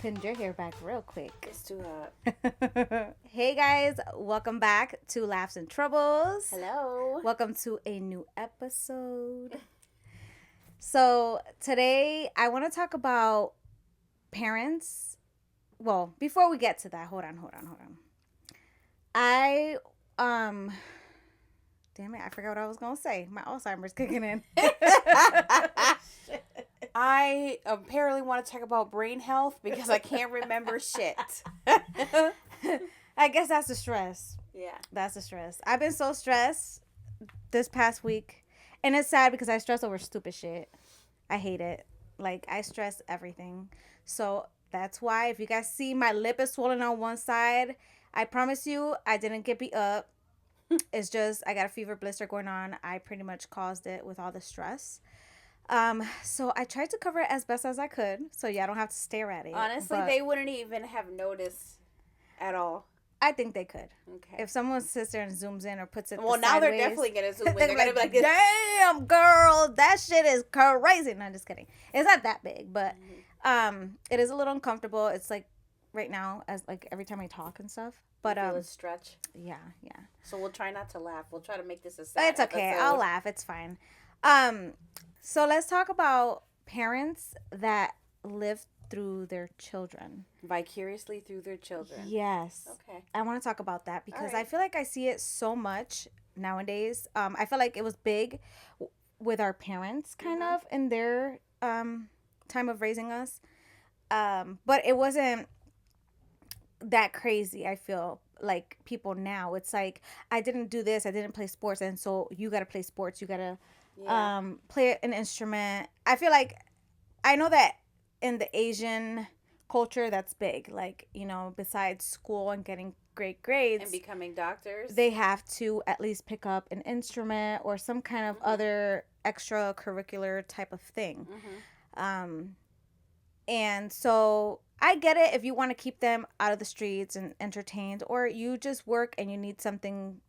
pinned your hair back real quick. It's too hot. Hey guys, welcome back to Laughs and Troubles. Hello. Welcome to a new episode. So today I want to talk about parents. Well, before we get to that, hold on. Damn it, I forgot what I was gonna say. My Alzheimer's kicking in. I apparently want to talk about brain health because I can't remember shit. I guess that's the stress. Yeah. That's the stress. I've been so stressed this past week. And it's sad because I stress over stupid shit. I hate it. Like, I stress everything. So that's why if you guys see my lip is swollen on one side, I promise you I didn't get beat up. It's just I got a fever blister going on. I pretty much caused it with all the stress. So I tried to cover it as best as I could, so y'all don't have to stare at it. Honestly, they wouldn't even have noticed at all. I think they could. Okay. If someone sits there and zooms in or puts it Well, now sideways, they're definitely going to zoom in. they're They're going to be like, damn, girl, that shit is crazy. No, I'm just kidding. It's not that big, but it is a little uncomfortable. It's like right now, as like every time I talk and stuff. But feel a stretch. Yeah. So we'll try not to laugh. We'll try to make this a sad It's okay. episode. I'll laugh. It's fine. So let's talk about parents that live through their children. Vicariously through their children. Yes. Okay. I want to talk about that because right. I feel like I see it so much nowadays. I feel like it was big with our parents kind of in their time of raising us. But it wasn't that crazy. I feel like people now, it's like, I didn't do this, I didn't play sports, and so you got to play sports, you got to play an instrument. I feel like, I know that in the Asian culture that's big, like, you know, besides school and getting great grades and becoming doctors, they have to at least pick up an instrument or some kind of other extracurricular type of thing. And so I get it if you want to keep them out of the streets and entertained, or you just work and you need something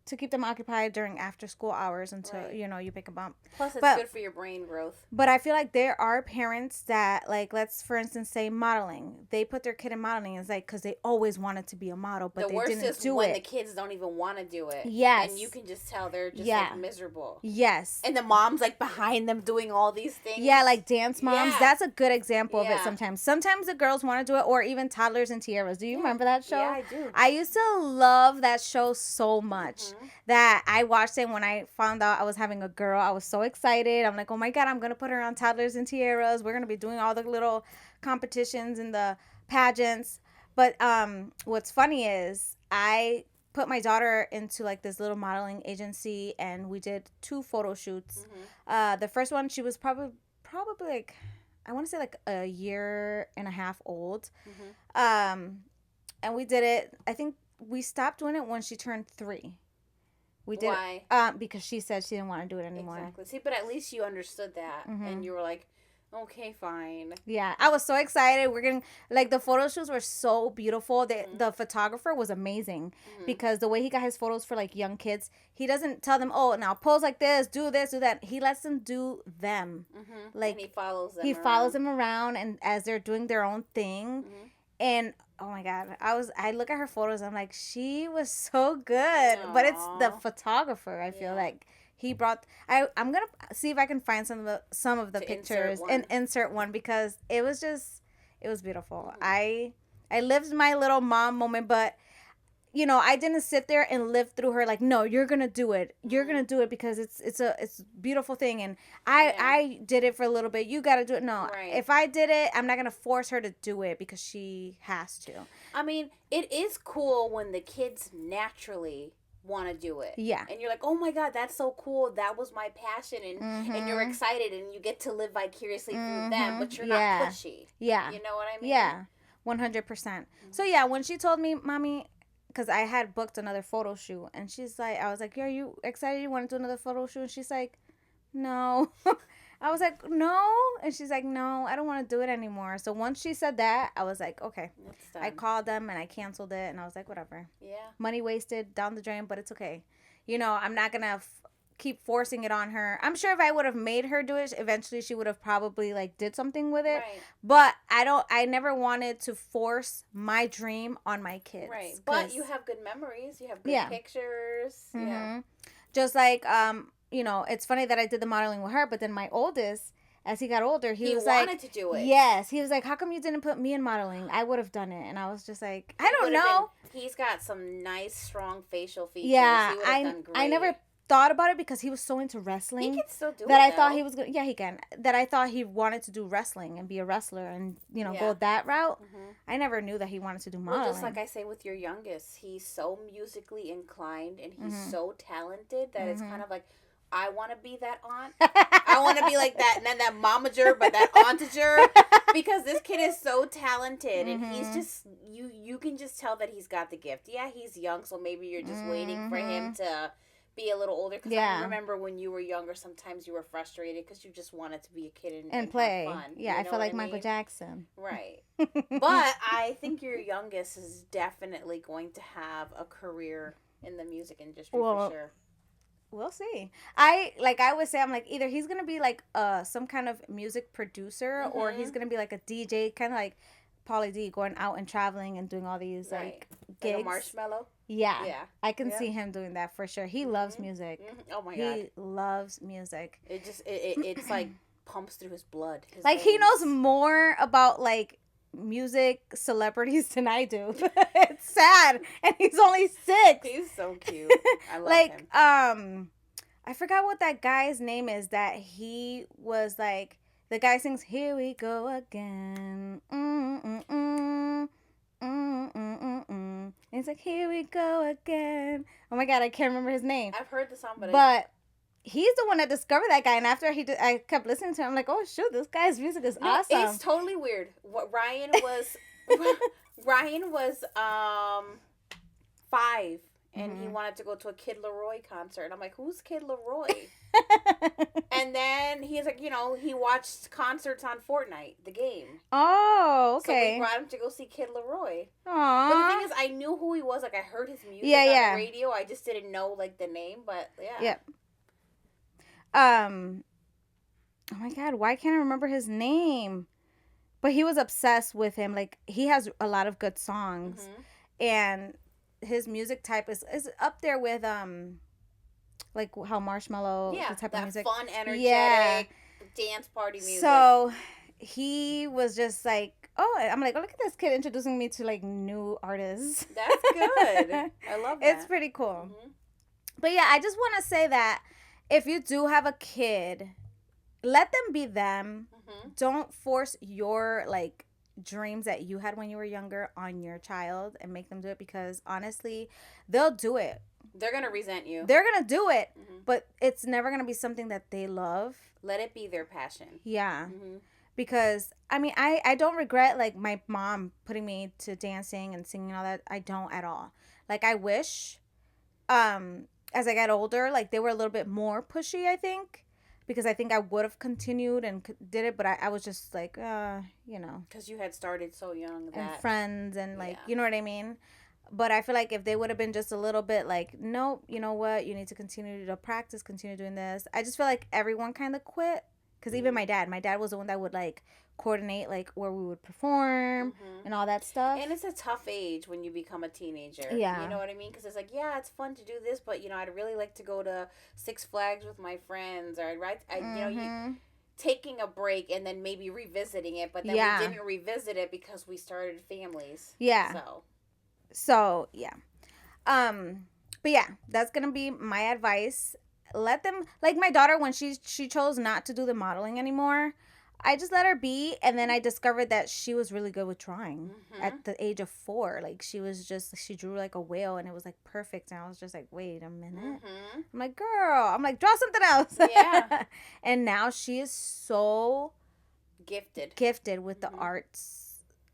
to keep them occupied during after school hours until, you know, you pick them up. Plus, it's good for your brain growth. But I feel like there are parents that, like, let's, for instance, say modeling. They put their kid in modeling. It's like, because they always wanted to be a model, but they didn't do it. The worst is when the kids don't even want to do it. Yes. And you can just tell they're just, like, miserable. Yes. And the mom's, like, behind them doing all these things. Yeah, like dance moms. Yeah. That's a good example of it sometimes. Sometimes the girls want to do it, or even toddlers and tiaras. Do you remember that show? Yeah, I do. I used to love that show so much that I watched it when I found out I was having a girl. I was so excited. I'm like, oh my God, I'm going to put her on toddlers and tiaras. We're going to be doing all the little competitions and the pageants. But what's funny is I put my daughter into like this little modeling agency, and we did 2 photo shoots. The first one, she was probably like, I want to say like a year and a half old. And we did it. I think we stopped doing it when she turned 3. We did. Why? Because she said she didn't want to do it anymore. Exactly. See, but at least you understood that, and you were like, okay, fine. Yeah, I was so excited. We're getting, like, the photo shoots were so beautiful. The photographer was amazing because the way he got his photos for, like, young kids, he doesn't tell them, oh, now pose like this, do that. He lets them do them. Like, and he follows them. He follows them around, and as they're doing their own thing, and oh my God, I look at her photos, I'm like, she was so good. Aww. But it's the photographer, I feel like. He brought, I'm going to see if I can find some of the pictures and insert one, because it was beautiful. I lived my little mom moment, but, you know, I didn't sit there and live through her like, no, you're going to do it. You're going to do it because it's a beautiful thing. And I did it for a little bit. You got to do it. No, if I did it, I'm not going to force her to do it because she has to. I mean, it is cool when the kids naturally want to do it. Yeah. And you're like, oh my God, that's so cool. That was my passion. And you're excited and you get to live vicariously through them, but you're not pushy. Yeah. You know what I mean? Yeah. 100%. So yeah, when she told me, Mommy, because I had booked another photo shoot, and she's like, I was like, are you excited? You want to do another photo shoot? And she's like, no. I was like, no. And she's like, no, I don't want to do it anymore. So once she said that, I was like, okay. I called them and I canceled it, and I was like, whatever. Yeah. Money wasted down the drain, but it's okay. You know, I'm not going to keep forcing it on her. I'm sure if I would have made her do it, eventually she would have probably like did something with it. Right. But I never wanted to force my dream on my kids. Right. But you have good memories. You have good pictures. Mm-hmm. Yeah. Just like, you know, it's funny that I did the modeling with her, but then my oldest, as he got older, he was like, wanted to do it. Yes. He was like, how come you didn't put me in modeling? I would have done it. And I was just like, I don't know. He's got some nice, strong facial features. Yeah. Done great. I never thought about it because he was so into wrestling. He can still do that it, I thought he was gonna. Yeah, he can. That I thought he wanted to do wrestling and be a wrestler and, you know, go that route. Mm-hmm. I never knew that he wanted to do modeling. Well, just like I say with your youngest, he's so musically inclined and he's so talented that it's kind of like, I want to be that aunt. I want to be like that, and then that momager, but that auntager, because this kid is so talented, and he's just you can just tell that he's got the gift. Yeah, he's young, so maybe you're just waiting for him to be a little older. Because I remember when you were younger, sometimes you were frustrated because you just wanted to be a kid and play. Have fun. Yeah, I feel like Michael Jackson. Right. But I think your youngest is definitely going to have a career in the music industry for sure. We'll see. I would say, I'm like, either he's gonna be like some kind of music producer or he's gonna be like a DJ, kind of like Pauly D, going out and traveling and doing all these like gigs. Like a Marshmello. Yeah. I can see him doing that for sure. He loves music. Oh my god. He loves music. It just it's like pumps through his blood. Like veins. He knows more about like music celebrities than I do. It's sad, and he's only 6. He's so cute. I love him. I forgot what that guy's name is. That he was like, the guy sings "Here We Go Again." And it's like, "Here we go again." Oh my god, I can't remember his name. I've heard the song, but he's the one that discovered that guy, and after I kept listening to him, I'm like, oh shoot, this guy's music is awesome. It's totally weird. What Ryan was 5, and he wanted to go to a Kid Laroi concert, and I'm like, who's Kid Laroi? And then he's like, you know, he watched concerts on Fortnite, the game. Oh, okay. So we brought him to go see Kid Laroi. Aww. But the thing is, I knew who he was. Like, I heard his music on the radio. I just didn't know like the name, but yeah. Yep. Oh my god, why can't I remember his name? But he was obsessed with him. Like, he has a lot of good songs, and his music type is up there with like how Marshmello, the type of music, fun, energetic, dance party music. So he was just like, oh, I'm like, oh, look at this kid introducing me to like new artists. That's good. I love that. It's pretty cool. But yeah, I just want to say that if you do have a kid, let them be them. Don't force your like dreams that you had when you were younger on your child and make them do it, because honestly, they'll do it. They're going to resent you. They're going to do it, but it's never going to be something that they love. Let it be their passion. Yeah. Because, I mean, I don't regret, like, my mom putting me to dancing and singing and all that. I don't at all. Like, I wish, as I got older, like, they were a little bit more pushy, I think. Because I think I would have continued and did it, but I was just like, you know. Because you had started so young. And friends and, like, you know what I mean? But I feel like if they would have been just a little bit like, nope, you know what? You need to continue to practice, continue doing this. I just feel like everyone kind of quit. Because even my dad was the one that would, like, coordinate, like, where we would perform and all that stuff. And it's a tough age when you become a teenager. Yeah. You know what I mean? Because it's like, yeah, it's fun to do this, but, you know, I'd really like to go to Six Flags with my friends. Or, you know, you taking a break and then maybe revisiting it. But then we didn't revisit it because we started families. Yeah. So, yeah. But yeah, that's going to be my advice. Let them, like my daughter, when she chose not to do the modeling anymore, I just let her be. And then I discovered that she was really good with drawing at the age of 4. Like, she drew like a whale and it was like perfect. And I was just like, wait a minute. I'm like, girl, draw something else. Yeah. And now she is so gifted with the arts.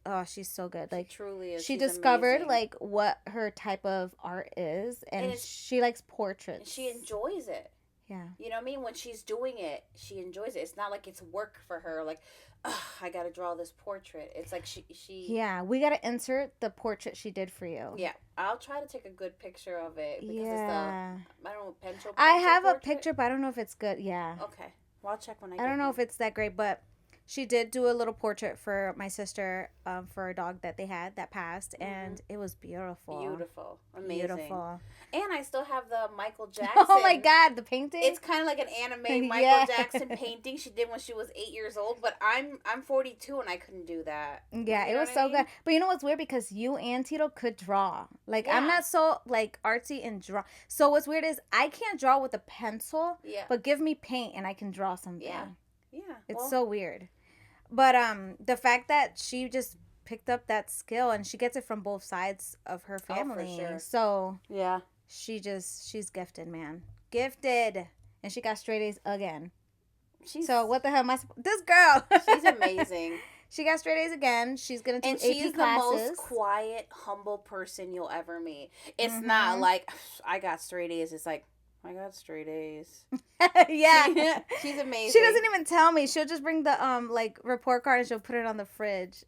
Oh, she's so good. Like, she truly is. She She's discovered amazing. like what her type of art is, and she likes portraits. She enjoys it. Yeah. You know what I mean? When she's doing it, she enjoys it. It's not like it's work for her. Like, I gotta draw this portrait. It's like she. Yeah, we gotta insert the portrait she did for you. Yeah, I'll try to take a good picture of it because it's I don't know, pencil. I have portrait? A picture, but I don't know if it's good. Yeah. Okay, well, I'll check when I. I don't know if it's that great, but she did do a little portrait for my sister, for a dog that they had that passed, and it was beautiful. Beautiful, amazing. Beautiful. And I still have the Michael Jackson. Oh my God, the painting! It's kind of like an anime Michael Jackson painting she did when she was 8 years old. But I'm 42 and I couldn't do that. Yeah, it was so good. But you know what's weird? Because you and Tito could draw. Like I'm not so like artsy and draw. So what's weird is I can't draw with a pencil. Yeah. But give me paint and I can draw something. Yeah. Yeah. It's so weird. But the fact that she just picked up that skill and she gets it from both sides of her family. Oh, for sure. So yeah. She's gifted, man. Gifted. And she got straight A's again. So what the hell am I this girl. She's amazing. She got straight A's again. She's going to do AP classes. And she's the most quiet, humble person you'll ever meet. It's not like, I got straight A's. It's like, I got straight A's. Yeah. She's amazing. She doesn't even tell me. She'll just bring the like report card and she'll put it on the fridge.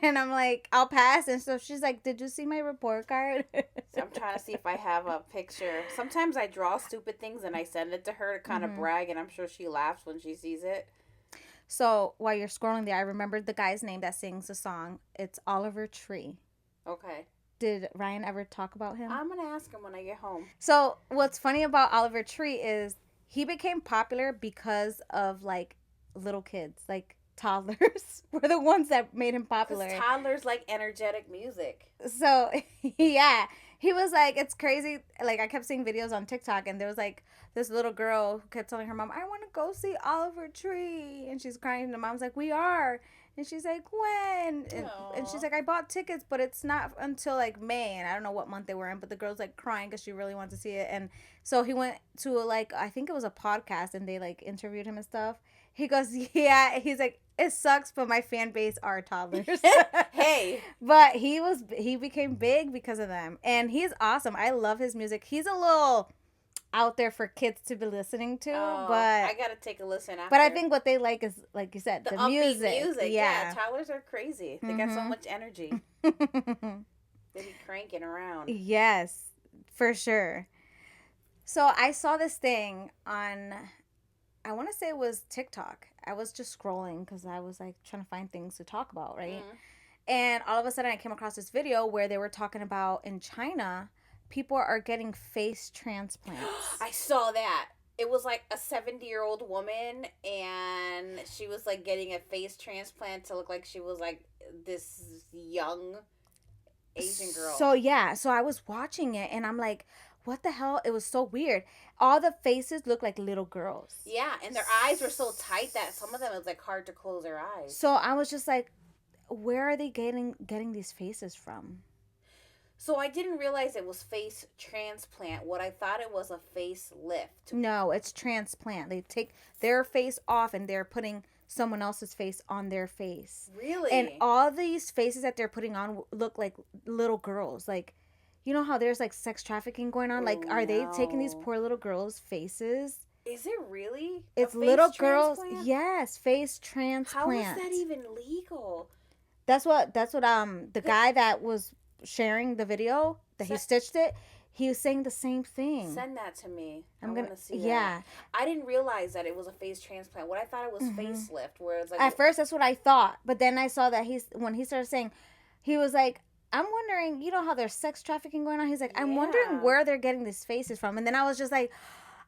And I'm like, I'll pass. And so she's like, did you see my report card? So I'm trying to see if I have a picture. Sometimes I draw stupid things and I send it to her to kind of brag. And I'm sure she laughs when she sees it. So while you're scrolling there, I remembered the guy's name that sings the song. It's Oliver Tree. Okay. Did Ryan ever talk about him? I'm going to ask him when I get home. So what's funny about Oliver Tree is he became popular because of like little kids. Like toddlers were the ones that made him popular. Because toddlers like energetic music. So, yeah. He was like, it's crazy. Like, I kept seeing videos on TikTok, and there was like this little girl who kept telling her mom, I want to go see Oliver Tree. And she's crying, and the mom's like, we are. And she's like, when? And she's like, I bought tickets, but it's not until like May. And I don't know what month they were in, but the girl's like crying because she really wants to see it. And so he went to like, I think it was a podcast, and they like interviewed him and stuff. He goes, yeah. He's like, it sucks, but my fan base are toddlers. Hey. But he became big because of them. And he's awesome. I love his music. He's a little out there for kids to be listening to. But I got to take a listen after. But I think what they like is, like you said, the music. Yeah. Toddlers are crazy. They got so much energy. They be cranking around. Yes, for sure. So I saw this thing on, I want to say it was TikTok. I was just scrolling because I was like trying to find things to talk about, right? And all of a sudden I came across this video where they were talking about in China, people are getting face transplants. I saw that. It was like a 70-year-old woman, and she was like getting a face transplant to look like she was like this young Asian girl. So yeah, so I was watching it and I'm like, what the hell? It was so weird. All the faces look like little girls. Yeah, and their eyes were so tight that some of them it was like hard to close their eyes. So I was just like, where are they getting these faces from? So I didn't realize it was face transplant. What I thought it was a facelift. No, it's transplant. They take their face off and they're putting someone else's face on their face. Really? And all these faces that they're putting on look like little girls. Like, you know how there's like sex trafficking going on? Like, are they taking these poor little girls' faces? Is it really? It's little girls. Yes, face transplant. How is that even legal? That's what the guy that was sharing the video that he stitched it, he was saying the same thing. Send that to me. I'm gonna see that. Yeah. I didn't realize that it was a face transplant. What I thought it was facelift, where it's like at first that's what I thought, but then I saw that when he started saying, he was like, I'm wondering, you know how there's sex trafficking going on? He's like, I'm wondering where they're getting these faces from. And then I was just like,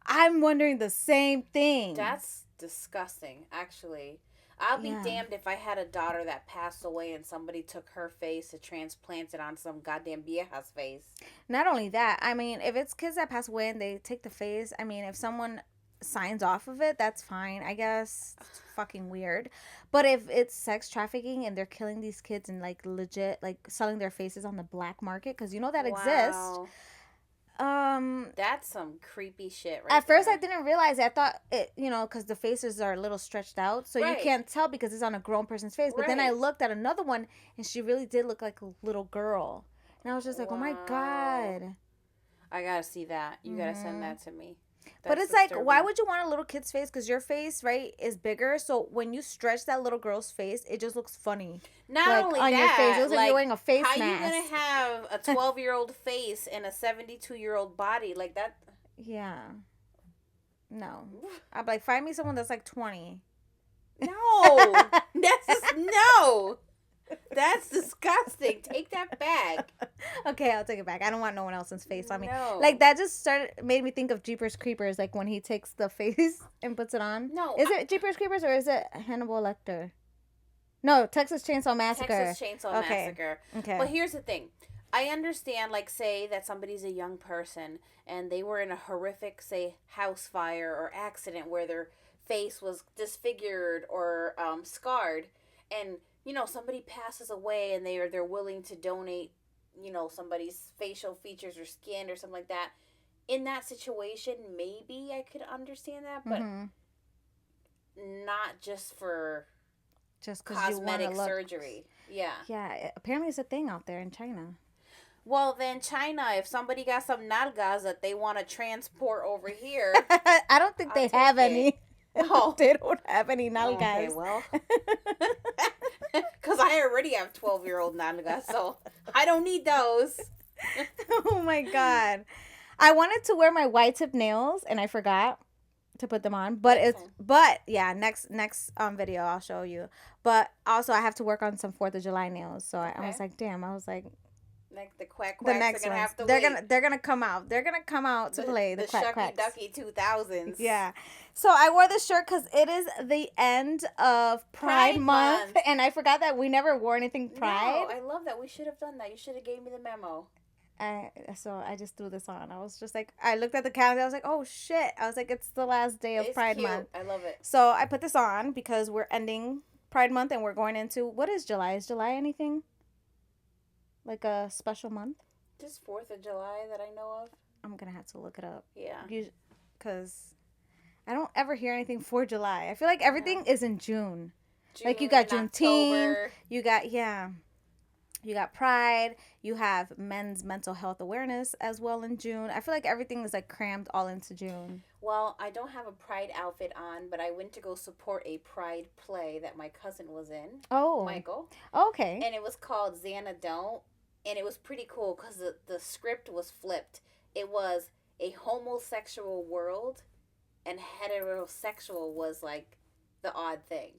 I'm wondering the same thing. That's disgusting, actually. I'll be damned if I had a daughter that passed away and somebody took her face to transplant it on some goddamn vieja's face. Not only that, I mean, if it's kids that pass away and they take the face, I mean, if someone signs off of it, that's fine, I guess. It's fucking weird. But if it's sex trafficking and they're killing these kids and like legit like selling their faces on the black market, because you know that exists. That's some creepy shit at first I didn't realize it. I thought it, you know, because the faces are a little stretched out, so you can't tell because it's on a grown person's face. But then I looked at another one and she really did look like a little girl, and I was just like, oh my God, I gotta see that. You gotta send that to me. But it's disturbing. Like, why would you want a little kid's face? Because your face, right, is bigger. So when you stretch that little girl's face, it just looks funny. Not like, only on that, your face. It looks like you're wearing a face mask. How mask. you going to have a 12-year-old face and a 72-year-old body? Like that? Yeah. No. I'd be like, find me someone that's like 20. No. No. That's disgusting. Take that back. Okay, I'll take it back. I don't want no one else's face on me. No. Like, that just made me think of Jeepers Creepers, like when he takes the face and puts it on. No. Is it Jeepers Creepers or is it Hannibal Lecter? No, Texas Chainsaw Massacre. Texas Chainsaw Massacre. Okay. But here's the thing. I understand, like, say that somebody's a young person and they were in a horrific, say, house fire or accident where their face was disfigured or scarred, and somebody passes away and they're willing to donate, somebody's facial features or skin or something like that. In that situation, maybe I could understand that, but not just for cosmetic surgery. Yeah. Yeah. Apparently, it's a thing out there in China. Well, then China, if somebody got some nalgas that they want to transport over here, I don't think they have any. No, they don't have any nalgas. Okay, well, because I already have 12-year-old nalgas, so I don't need those. Oh my God, I wanted to wear my white tip nails and I forgot to put them on. But next video I'll show you. But also I have to work on some 4th of July nails, so I was like, damn, like the quacks are gonna have to they're gonna come out. They're gonna come out to play the quack quacks. Ducky 2000s. Yeah. So I wore this shirt because it is the end of Pride Month, and I forgot that we never wore anything Pride. No, I love that. We should have done that. You should have gave me the memo. So I just threw this on. I was just like, I looked at the calendar. I was like, oh shit. I was like, it's the last day of Pride Month. I love it. So I put this on because we're ending Pride Month and we're going into, what is July? Is July anything? Like a special month? Just 4th of July that I know of. I'm going to have to look it up. Yeah. Because I don't ever hear anything for July. I feel like everything is in June. Like you got Juneteenth. You got Pride. You have men's mental health awareness as well in June. I feel like everything is like crammed all into June. Well, I don't have a Pride outfit on, but I went to go support a Pride play that my cousin was in. Oh. Michael. Okay. And it was called Xana Don't. And it was pretty cool because the script was flipped. It was a homosexual world, and heterosexual was like the odd thing.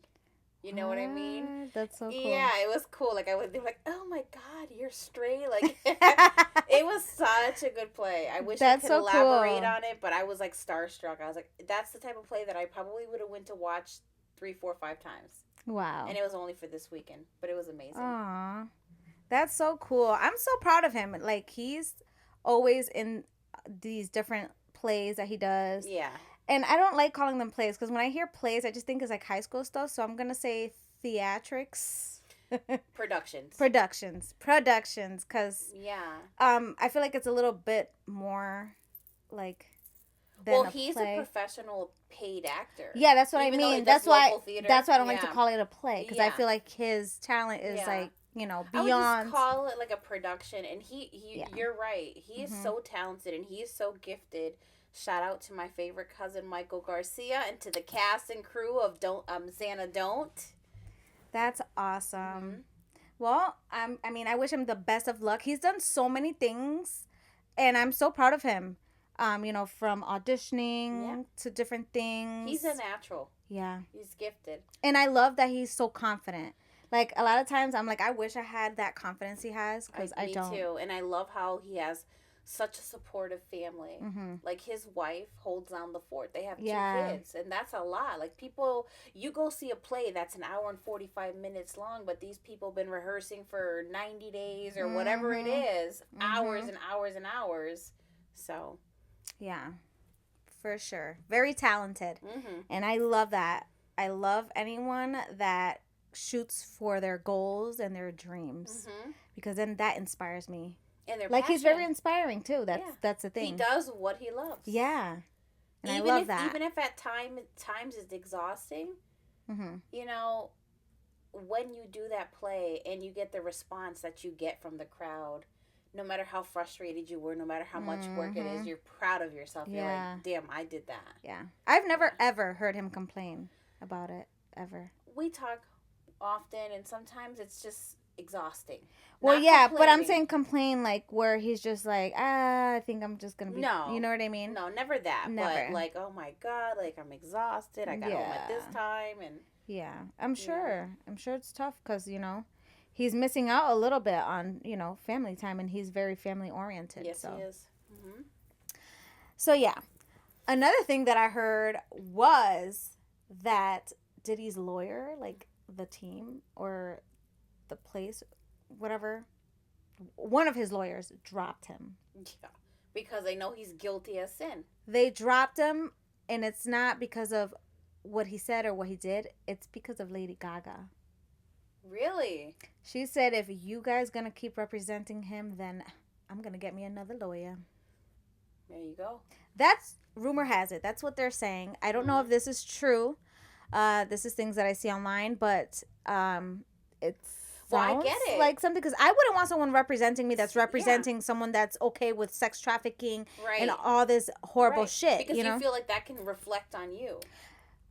You know what I mean? That's so cool. Yeah, it was cool. Like, they were like, oh my God, you're straight. Like, it was such a good play. I wish I could elaborate on it, but I was like starstruck. I was like, that's the type of play that I probably would have went to watch 3, 4, 5 times. Wow. And it was only for this weekend, but it was amazing. Aww. That's so cool. I'm so proud of him. Like, he's always in these different plays that he does. Yeah. And I don't like calling them plays because when I hear plays, I just think it's like high school stuff. So I'm going to say theatrics. Productions. Because I feel like it's a little bit more like than he's a professional paid actor. Yeah, that's what I mean. That's why I don't like to call it a play because I feel like his talent is like, beyond. I would just call it like a production. And you're right. He is so talented and he is so gifted. Shout out to my favorite cousin, Michael Garcia, and to the cast and crew of Xana Don't. That's awesome. Mm-hmm. Well, I wish him the best of luck. He's done so many things, and I'm so proud of him. From auditioning to different things. He's a natural. Yeah. He's gifted. And I love that he's so confident. Like, a lot of times, I'm like, I wish I had that confidence he has, because I don't. Me too. And I love how he has such a supportive family. Mm-hmm. Like, his wife holds down the fort. They have 2 kids, and that's a lot. Like, you go see a play that's an hour and 45 minutes long, but these people been rehearsing for 90 days or whatever it is, hours and hours and hours. So, yeah, for sure. Very talented. Mm-hmm. And I love that. I love anyone that shoots for their goals and their dreams, because then that inspires me. And their like passion. He's very inspiring too. That's the thing. He does what he loves. Yeah, and I love that. Even if at times it's exhausting, when you do that play and you get the response that you get from the crowd, no matter how frustrated you were, no matter how much work it is, you're proud of yourself. You're like, damn, I did that. Yeah. I've never ever heard him complain about it, ever. We talk often, and sometimes it's just exhausting. Well, yeah, but I'm saying complain like where he's just like, I think I'm just gonna be. No, you know what I mean? No, never that. Never. But like, oh my god, like I'm exhausted. I got home at this time, and yeah, I'm sure. I'm sure it's tough because he's missing out a little bit on family time, and he's very family oriented. Yes, he is. Mm-hmm. So yeah, another thing that I heard was that Diddy's lawyer, like the team or the place, whatever, one of his lawyers dropped him. Yeah, because they know he's guilty as sin. They dropped him, and it's not because of what he said or what he did. It's because of Lady Gaga. Really? She said, if you guys gonna keep representing him, then I'm gonna get me another lawyer. There you go. That's, rumor has it, that's what they're saying. I don't know if this is true. This is things that I see online, but it's I get it. Like something, because I wouldn't want someone representing me that's representing someone that's okay with sex trafficking and all this horrible shit. Because you feel like that can reflect on you.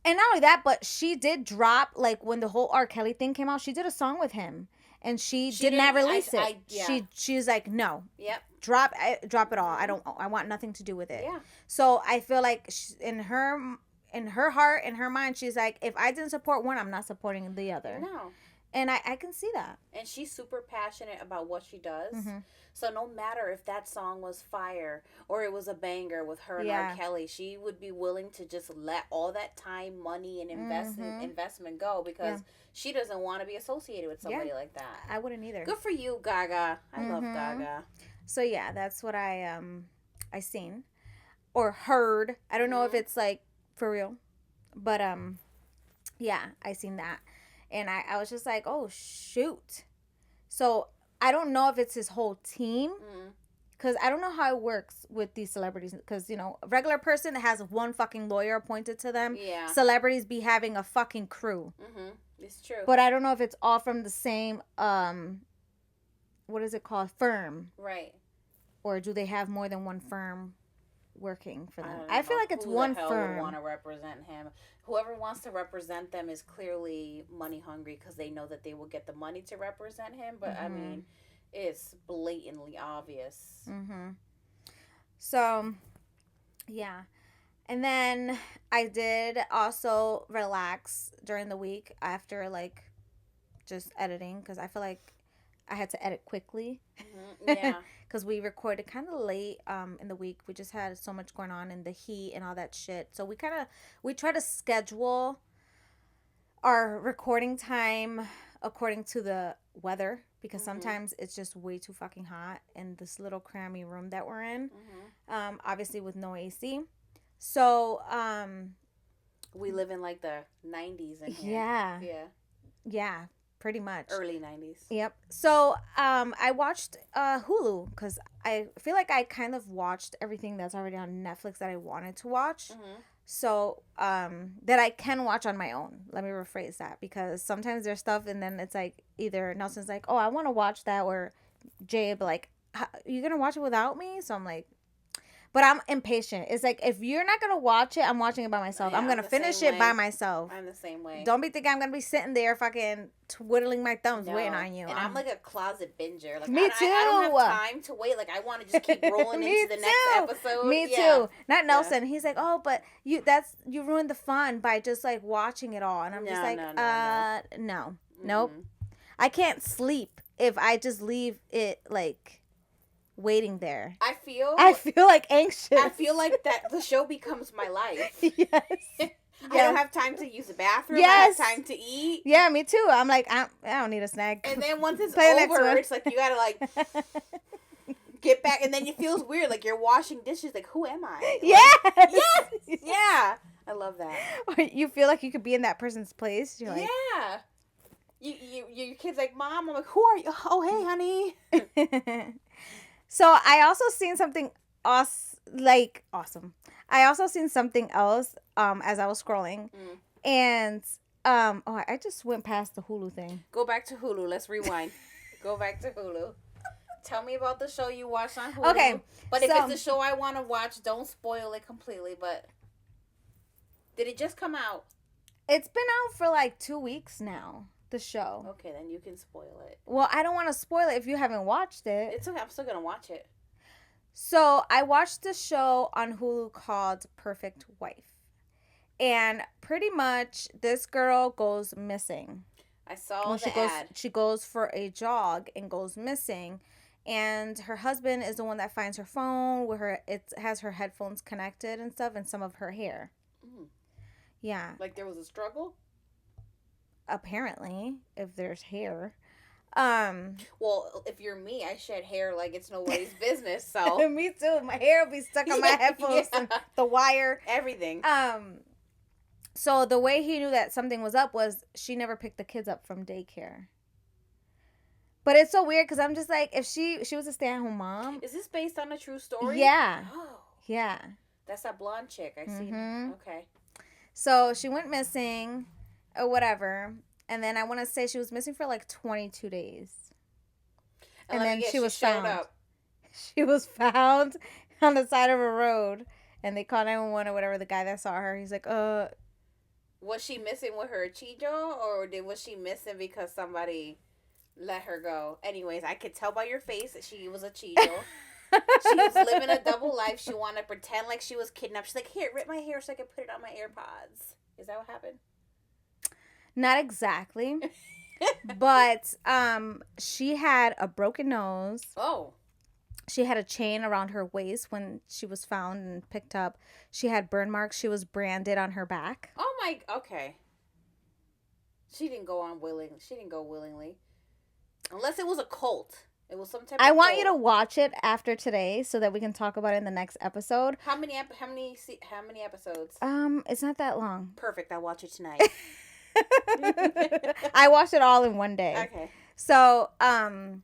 And not only that, but she did drop, like when the whole R. Kelly thing came out, she did a song with him, and she did not release it. She was like, no. Yep. Drop it all. I want nothing to do with it. Yeah. So I feel like in her heart, in her mind, she's like, if I didn't support one, I'm not supporting the other. No. And I can see that. And she's super passionate about what she does. Mm-hmm. So no matter if that song was fire or it was a banger with her and R. Kelly, she would be willing to just let all that time, money, and investment go because she doesn't want to be associated with somebody like that. I wouldn't either. Good for you, Gaga. I love Gaga. So yeah, that's what I seen or heard. I don't know if it's like for real, but yeah, I seen that. And I was just like, oh, shoot. So I don't know if it's his whole team. Because I don't know how it works with these celebrities. Because, a regular person has one fucking lawyer appointed to them. Yeah. Celebrities be having a fucking crew. Mm-hmm. It's true. But I don't know if it's all from the same, what is it called? Firm. Right. Or do they have more than one firm working for them? I feel like it's one firm. Who the hell would want to represent him? Whoever wants to represent them is clearly money hungry because they know that they will get the money to represent him. But I mean, it's blatantly obvious. Mm-hmm. So, yeah. And then I did also relax during the week after like just editing because I feel like I had to edit quickly. Yeah. Because we recorded kind of late in the week. We just had so much going on in the heat and all that shit. So we try to schedule our recording time according to the weather. Because sometimes it's just way too fucking hot in this little crammy room that we're in. Obviously with no AC. So, we live in like the 90s in here. Yeah. Yeah. Pretty much. Early 90s. Yep. So, I watched Hulu because I feel like I kind of watched everything that's already on Netflix that I wanted to watch. So, that I can watch on my own. Let me rephrase that because sometimes there's stuff and then it's like either Nelson's like, oh, I want to watch that, or Jay would be like, you going to watch it without me? So I'm like, but I'm impatient. It's like, if you're not going to watch it, I'm watching it by myself. I'm going to finish it by myself. I'm the same way. Don't be thinking I'm going to be sitting there fucking twiddling my thumbs waiting on you. And I'm like a closet binger. Like, me too. I don't have time to wait. Like, I want to just keep rolling into the next episode. Me too. Not Nelson. He's like, oh, but you ruined the fun by just like watching it all. And I'm just like, no. Nope. I can't sleep if I just leave it like waiting there. I feel like anxious. I feel like that the show becomes my life. Yes. I don't have time to use the bathroom. Yes. I have time to eat. Yeah, me too. I'm like, I don't need a snack. And then once it's over, it's like you gotta like get back, and then it feels weird. Like you're washing dishes. Like, who am I? Like, yes. Yeah. I love that. You feel like you could be in that person's place. You're like, yeah. Your kid's like, Mom. I'm like, who are you? Oh, hey, honey. So I also seen something awesome. I also seen something else as I was scrolling, and I just went past the Hulu thing. Go back to Hulu. Let's rewind. Go back to Hulu. Tell me about the show you watched on Hulu. Okay. But if it's the show I want to watch, don't spoil it completely. But did it just come out? It's been out for like 2 weeks now, the show. Okay, then you can spoil it. Well, I don't want to spoil it if you haven't watched it. It's okay. I'm still going to watch it. So I watched the show on Hulu called Perfect Wife. And pretty much this girl goes missing. I saw the ad. She goes for a jog and goes missing. And her husband is the one that finds her phone where it has her headphones connected and stuff and some of her hair. Mm. Yeah. Like there was a struggle? Apparently, if there's hair. Well, if you're me, I shed hair like it's nobody's business. So me too. My hair will be stuck on my headphones, and the wire, everything. So the way he knew that something was up was she never picked the kids up from daycare. But it's so weird because I'm just like, if she was a stay-at-home mom. Is this based on a true story? Yeah. Oh. Yeah. That's that blonde chick. I see. Okay. So she went missing or whatever. And then I want to say she was missing for like 22 days. And then she was found. Up. She was found on the side of a road. And they called 911 or whatever. The guy that saw her, he's like, Was she missing with her chijo? Or was she missing because somebody let her go? Anyways, I could tell by your face that she was a chijo. She was living a double life. She wanted to pretend like she was kidnapped. She's like, here, rip my hair so I can put it on my AirPods. Is that what happened? Not exactly. But she had a broken nose. Oh. She had a chain around her waist when she was found and picked up. She had burn marks. She was branded on her back. Oh my, okay. She didn't go willingly. Unless it was a cult. It was some type of want cult. You to watch it after today so that we can talk about it in the next episode. How many episodes? It's not that long. Perfect. I'll watch it tonight. I watched it all in one day. Okay. So, I'm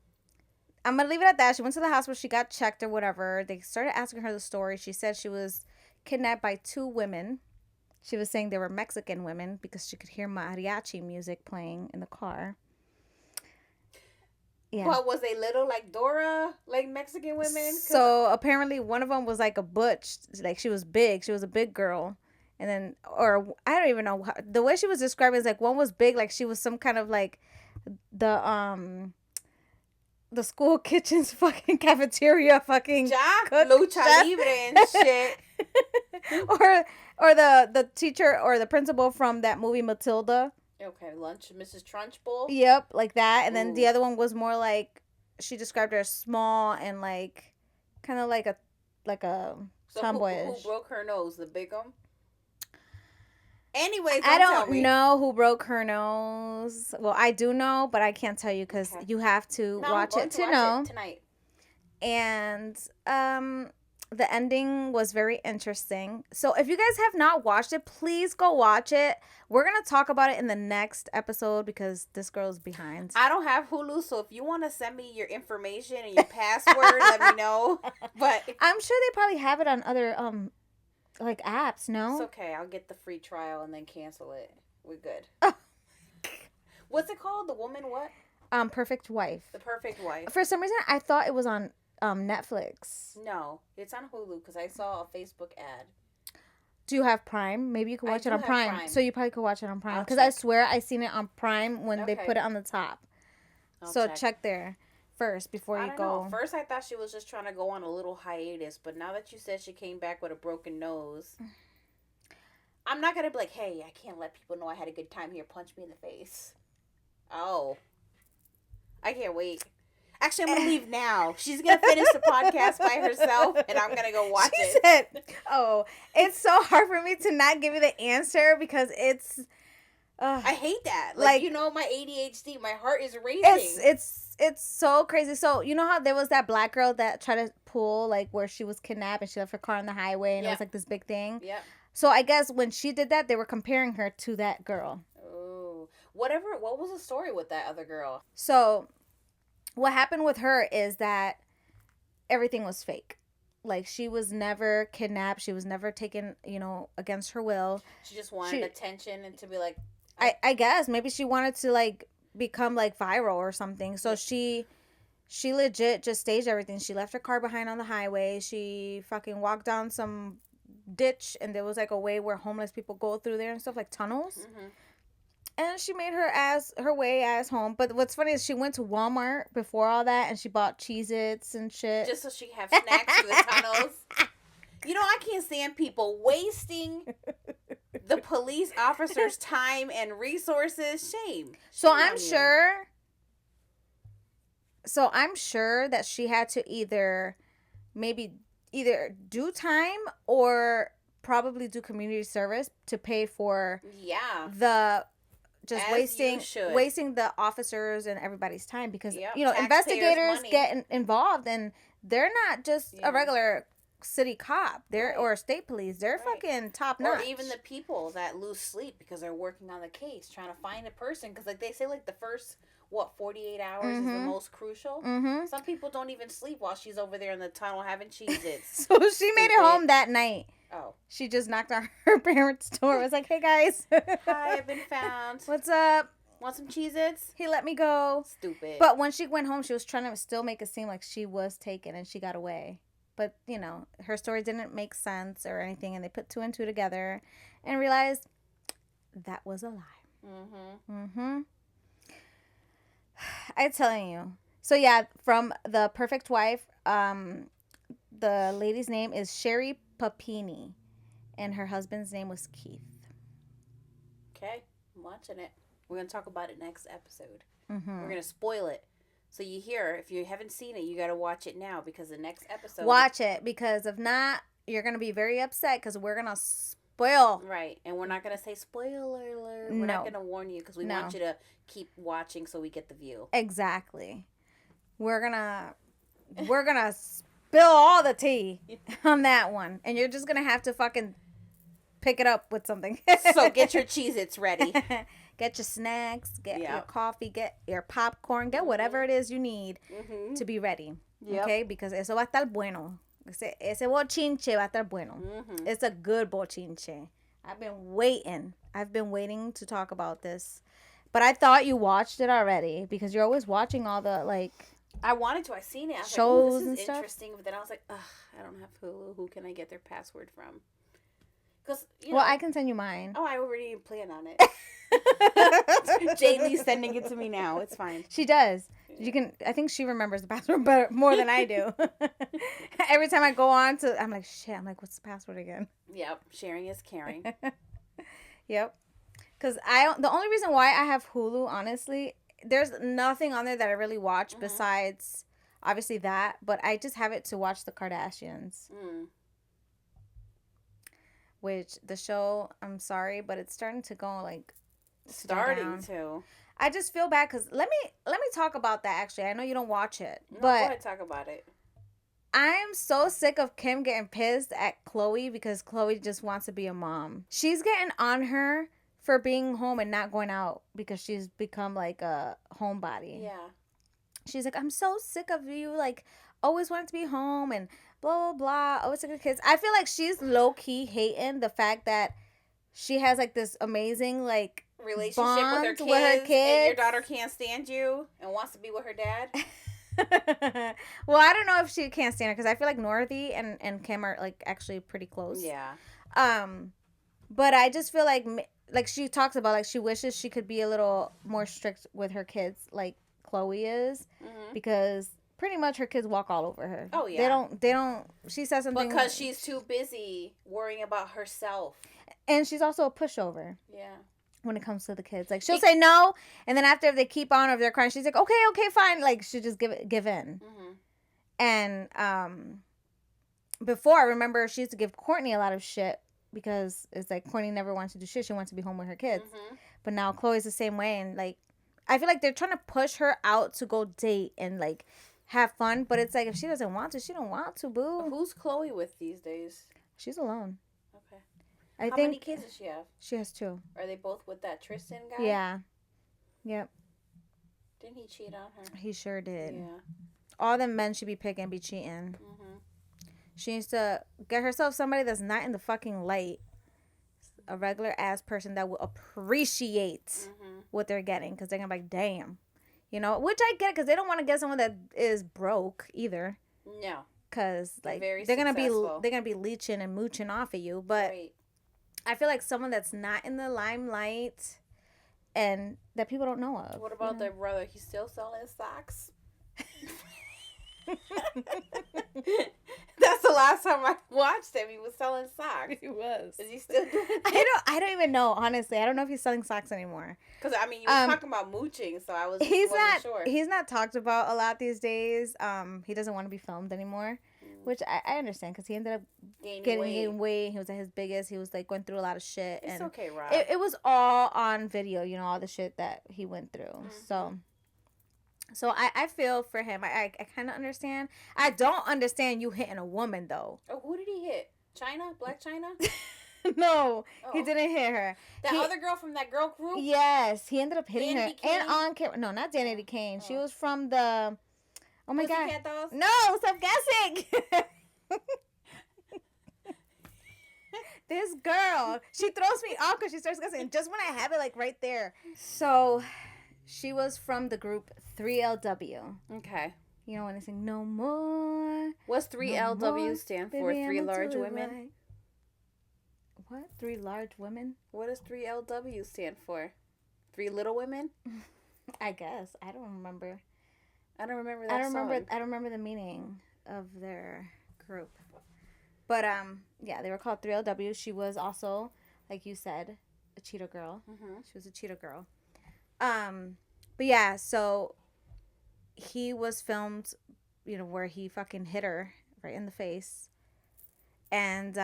going to leave it at that. She went to the hospital. She got checked or whatever. They started asking her the story. She said she was kidnapped by 2 women. She was saying they were Mexican women because she could hear mariachi music playing in the car. Yeah. But was they little like Dora, like Mexican women? So apparently one of them was like a butch. Like she was big. She was a big girl. And then, or I don't even know. The way she was describing is like one was big. Like she was some kind of like the school kitchen's fucking cafeteria fucking lucha libre and shit. or the teacher or the principal from that movie Matilda. Okay, lunch, Mrs. Trunchbull. Yep, like that. And then the other one was more like, she described her as small and like, kind of like a tomboyish. Who broke her nose? The big one? Anyways, I don't know who broke her nose. Well, I do know, but I can't tell you because you have to watch it to know. It tonight. And the ending was very interesting. So if you guys have not watched it, please go watch it. We're going to talk about it in the next episode because this girl's behind. I don't have Hulu, so if you want to send me your information and your password, let me know. But I'm sure they probably have it on other like apps, no? It's okay. I'll get the free trial and then cancel it. We're good. What's it called? The Woman what? Perfect Wife. The Perfect Wife. For some reason, I thought it was on Netflix. No, it's on Hulu because I saw a Facebook ad. Do you have Prime? Maybe you could watch it on Prime. So you probably could watch it on Prime. Because I swear I seen it on Prime when they put it on the top. So check there first before you go. First I thought she was just trying to go on a little hiatus. But now that you said she came back with a broken nose, I'm not going to be like, hey, I can't let people know I had a good time here. Punch me in the face. Oh. I can't wait. Actually, I'm going to leave now. She's going to finish the podcast by herself, and I'm going to go watch it. Said, it's so hard for me to not give you the answer because it's... I hate that. Like, you know, my ADHD, my heart is racing. It's so crazy. So, you know how there was that black girl that tried to pull, like, where she was kidnapped and she left her car on the highway, and it was, like, this big thing? Yeah. So, I guess when she did that, they were comparing her to that girl. Oh. What was the story with that other girl? So... what happened with her is that everything was fake. Like, she was never kidnapped. She was never taken, against her will. She just wanted attention and to be like... I guess. Maybe she wanted to, like, become, like, viral or something. So she She legit just staged everything. She left her car behind on the highway. She fucking walked down some ditch, and there was like a way where homeless people go through there and stuff, like tunnels. Mm-hmm. And she made her way as home. But what's funny is she went to Walmart before all that, and she bought Cheez-Its and shit. Just so she could have snacks through the tunnels. You know, I can't stand people wasting the police officers' time and resources. Shame. So I'm sure that she had to either do time or probably do community service to pay for the just wasting the officers and everybody's time, because investigators get involved, and they're not just a regular city cop, or state police. They're fucking top notch. Or even the people that lose sleep because they're working on the case trying to find a person, because like they say, like the first 48 hours is the most crucial. Mm-hmm. Some people don't even sleep while she's over there in the tunnel having Cheez-Its. So she made it home that night. Oh. She just knocked on her parents' door. It was like, hey guys. Hi, I've been found. What's up? Want some Cheez-Its? He let me go. Stupid. But when she went home, she was trying to still make it seem like she was taken and she got away. But, her story didn't make sense or anything, and they put two and two together and realized that was a lie. Mm-hmm. Mm-hmm. I'm telling you. So, yeah, from The Perfect Wife, the lady's name is Sherry Papini, and her husband's name was Keith. Okay, I'm watching it. We're going to talk about it next episode. Mm-hmm. We're going to spoil it. So you hear, if you haven't seen it, you got to watch it now, because the next episode... Watch it, because if not, you're going to be very upset, because we're going to spoil. Right, and we're not going to say spoiler alert. We're not going to warn you, because we want you to keep watching so we get the view. Exactly. We're going to spill all the tea on that one, and you're just going to have to fucking pick it up with something. So get your Cheez-Its ready. Get your snacks, get your coffee, get your popcorn, get whatever it is you need to be ready. Yep. Okay? Because eso va a estar bueno. Ese bochinche va a estar bueno. Mm-hmm. It's a good bochinche. I've been waiting to talk about this. But I thought you watched it already, because you're always watching all the, like... I wanted to. I seen it. I was shows like, this is and interesting. But then I was like, ugh, I don't have Hulu. Who can I get their password from? Because I can send you mine. Oh, I already planned on it. Jaylie's sending it to me now. It's fine. She does. You can. I think she remembers the password better, more than I do. Every time I go on to, I'm like, shit. I'm like, what's the password again? Yep. Sharing is caring. Yep. Because the only reason why I have Hulu, honestly, there's nothing on there that I really watch besides obviously that, but I just have it to watch the Kardashians. Mm. Which the show, I'm sorry, but it's starting to go like. Starting to. I just feel bad, because let me talk about that. Actually, I know you don't watch it, no, but go ahead, talk about it. I'm so sick of Kim getting pissed at Khloe because Khloe just wants to be a mom. She's getting on her for being home and not going out because she's become like a homebody. Yeah. She's like, I'm so sick of you, like, always wanting to be home and blah, blah, blah, always sick of kids. I feel like she's low-key hating the fact that she has, like, this amazing, like, relationship with her kids, and your daughter can't stand you and wants to be with her dad. Well, I don't know if she can't stand her, because I feel like Northy and Kim are, like, actually pretty close. Yeah. But I just feel like she talks about, like, she wishes she could be a little more strict with her kids, like Khloe is, because pretty much her kids walk all over her. Oh, yeah. They don't, she says something. Because she's too busy worrying about herself. And she's also a pushover. Yeah. When it comes to the kids, like, she'll say no, and then after, if they keep on, or if they're crying, she's like, okay, fine, like, she just give in. And before, I remember she used to give Courtney a lot of shit, because it's like Courtney never wants to do shit, she wants to be home with her kids. But now Chloe's the same way, and like, I feel like they're trying to push her out to go date and like have fun, but it's like, if she doesn't want to, she don't want to, boo. Who's Khloe with these days? She's alone. How many kids does she have? She has 2. Are they both with that Tristan guy? Yeah. Yep. Didn't he cheat on her? He sure did. Yeah. All the men should be picking be cheating. She needs to get herself somebody that's not in the fucking light. A regular ass person that will appreciate what they're getting. Because they're going to be like, damn. You know, which I get because they don't want to get someone that is broke either. No. Because like they're gonna be leeching and mooching off of you. But I feel like someone that's not in the limelight and that people don't know of. What about their brother? He's still selling socks. That's the last time I watched him. He was selling socks. He was. Is he still doing that? I don't even know, honestly. I don't know if he's selling socks anymore. Because I mean, you were talking about mooching, so I wasn't sure. He's not talked about a lot these days. He doesn't want to be filmed anymore, which I understand because he ended up gaining weight. He was at his biggest. He was like going through a lot of shit. It's okay, Rob. It was all on video, you know, all the shit that he went through. Mm-hmm. So I feel for him. I kind of understand. I don't understand you hitting a woman, though. Oh, who did he hit? China? Black China? No, he didn't hit her. That other girl from that girl group? Yes, he ended up hitting her. And on camera. No, not Danny Kane. She was from the... Oh, my God. Dolls? No, stop guessing. This girl, she throws me off because she starts guessing. Just when I have it, like, right there. So... She was from the group 3LW. Okay. You know when they sing "No More." What's 3LW stand for? Baby, 3 large women. Right. What? 3 large women? What does 3LW stand for? 3 little women? I guess. I don't remember. I don't remember that song. I don't remember the meaning of their group. But yeah, they were called 3LW. She was also, like you said, a cheetah girl. Mm-hmm. She was a cheetah girl. But yeah, so he was filmed, you know, where he fucking hit her right in the face. And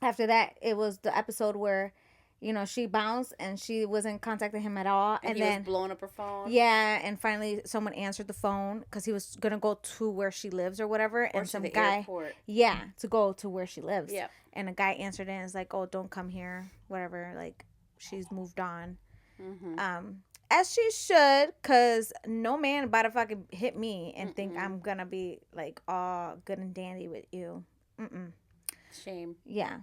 after that, it was the episode where, you know, she bounced and she wasn't contacting him at all. And he was blowing up her phone. Yeah, and finally someone answered the phone because he was going to go to where she lives or whatever. And some guy, airport. Yeah, to go to where she lives. Yeah. And a guy answered it and was like, oh, don't come here, whatever. Like, she's moved on. Mm-hmm. As she should, because no man about to fucking hit me and think I'm gonna be like all good and dandy with you. Shame. Yeah.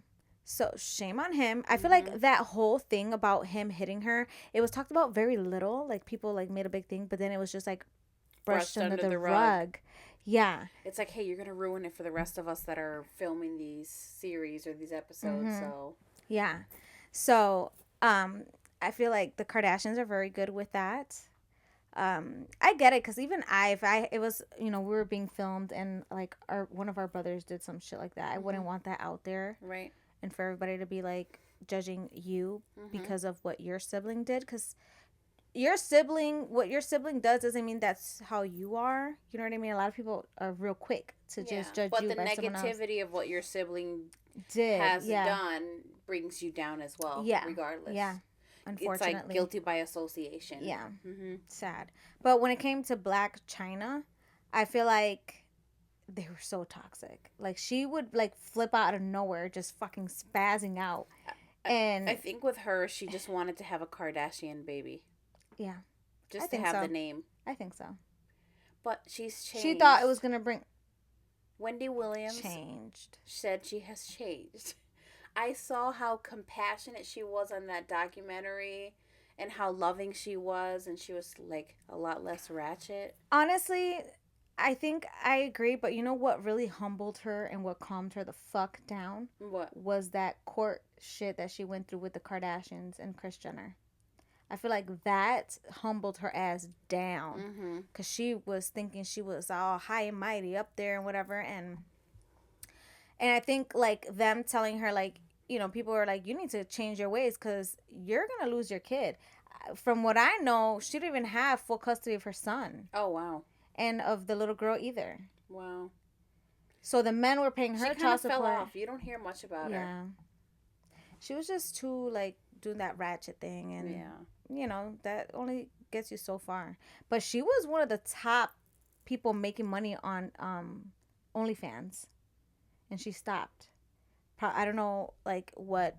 So shame on him. I feel like that whole thing about him hitting her, it was talked about very little. Like people like made a big thing, but then it was just like brushed under the rug. Yeah. It's like, hey, you're gonna ruin it for the rest of us that are filming these series or these episodes. So yeah. So I feel like the Kardashians are very good with that. I get it because even it was, you know, we were being filmed and like one of our brothers did some shit like that. I wouldn't want that out there, right? And for everybody to be like judging you because of what your sibling did, because what your sibling does doesn't mean that's how you are. You know what I mean? A lot of people are real quick to just judge you by someone else. But the negativity of what your sibling has done brings you down as well. Yeah, regardless. Yeah. Unfortunately. It's like guilty by association. Yeah. Sad. But when it came to Black China, I feel like they were so toxic. Like, she would, like, flip out of nowhere, just fucking spazzing out. And I think with her, she just wanted to have a Kardashian baby. Yeah. Just to have the name. I think so. But she's changed. She thought it was going to bring... Wendy Williams said she has changed. I saw how compassionate she was on that documentary and how loving she was, and she was like a lot less ratchet. Honestly, I think I agree, but you know what really humbled her and what calmed her the fuck down? What? Was that court shit that she went through with the Kardashians and Kris Jenner. I feel like that humbled her ass down because she was thinking she was all high and mighty up there and whatever, and I think, like, them telling her, like, you know, people were like, you need to change your ways because you're going to lose your kid. From what I know, she didn't even have full custody of her son. Oh, wow. And of the little girl either. Wow. So the men were paying her child support. She fell off. You don't hear much about her. Yeah. She was just too, like, doing that ratchet thing. And, you know, that only gets you so far. But she was one of the top people making money on OnlyFans. And she stopped. I don't know, like, what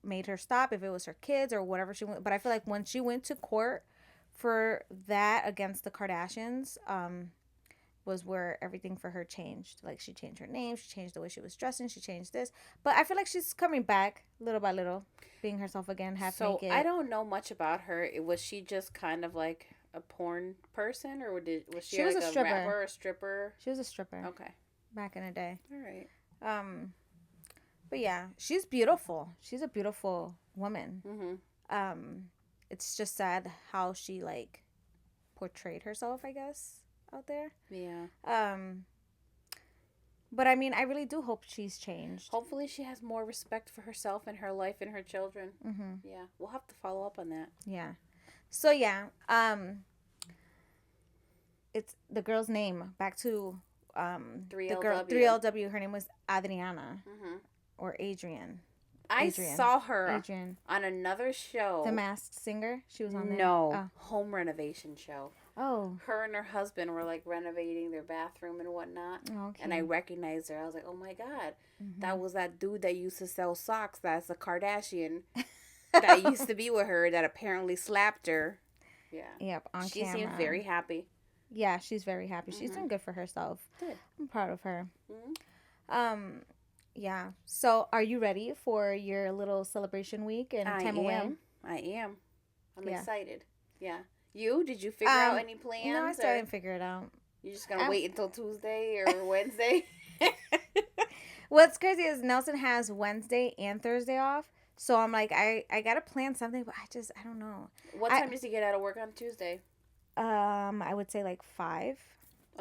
made her stop, if it was her kids or whatever she went. But I feel like when she went to court for that against the Kardashians, was where everything for her changed. Like, she changed her name, she changed the way she was dressing, she changed this. But I feel like she's coming back little by little, being herself again, half naked. So I don't know much about her. Was she just kind of like a porn person, or was she was like a a stripper. rapper or a stripper? She was a stripper. Okay. Back in the day. All right. But yeah, she's beautiful. She's a beautiful woman. Mm-hmm. It's just sad how she like portrayed herself, I guess, out there. Yeah. But I mean, I really do hope she's changed. Hopefully, she has more respect for herself and her life and her children. Mm-hmm. Yeah, we'll have to follow up on that. Yeah. So yeah, it's the girl's name. Back to 3LW. the girl 3LW. Her name was Adriana, or Adrian. I saw her on another show. The Masked Singer. She was on there. No, home renovation show. Oh. Her and her husband were like renovating their bathroom and whatnot. Okay. And I recognized her. I was like, oh my God, that was that dude that used to sell socks. That's a Kardashian that used to be with her that apparently slapped her. Yeah. Yep. On she camera. Seems very happy. Yeah, she's very happy. She's doing good for herself. Good. I'm proud of her. Yeah. So, are you ready for your little celebration week and time away? I am. I'm excited. Yeah. You? Did you figure out any plans? No, I still didn't figure it out. You're just gonna wait until Tuesday or Wednesday? What's crazy is Nelson has Wednesday and Thursday off. So I'm like, I gotta plan something, but I don't know. What time does he get out of work on Tuesday? I would say like 5.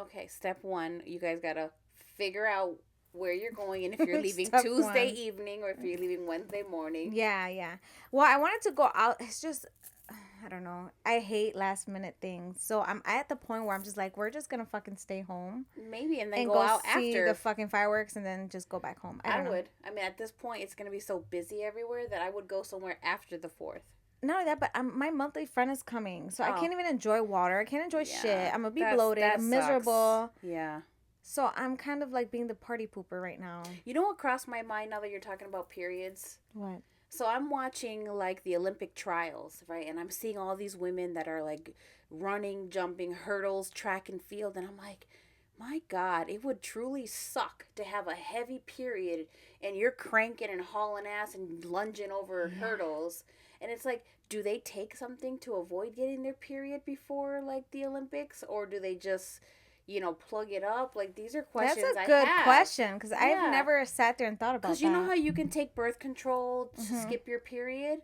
Okay, step 1, you guys gotta figure out where you're going and if you're leaving Tuesday evening or if you're leaving Wednesday morning. Yeah. Well, I wanted to go out. It's just, I don't know. I hate last minute things. So I'm at the point where I'm just like, we're just gonna fucking stay home. Maybe, and then go out see after the fucking fireworks and then just go back home. I would. I mean, at this point, it's gonna be so busy everywhere that I would go somewhere after the 4th. Not only that, but my monthly friend is coming, so I can't even enjoy water. I can't enjoy shit. I'm gonna be bloated. I'm miserable. Yeah. So I'm kind of like being the party pooper right now. You know what crossed my mind now that you're talking about periods? What? So I'm watching like the Olympic trials, right? And I'm seeing all these women that are like running, jumping, hurdles, track and field. And I'm like, my God, it would truly suck to have a heavy period and you're cranking and hauling ass and lunging over hurdles. And it's like, do they take something to avoid getting their period before like the Olympics? Or do they just, plug it up? Like, these are questions I have. That's a good question, because I've never sat there and thought about that. Because you know how you can take birth control to skip your period?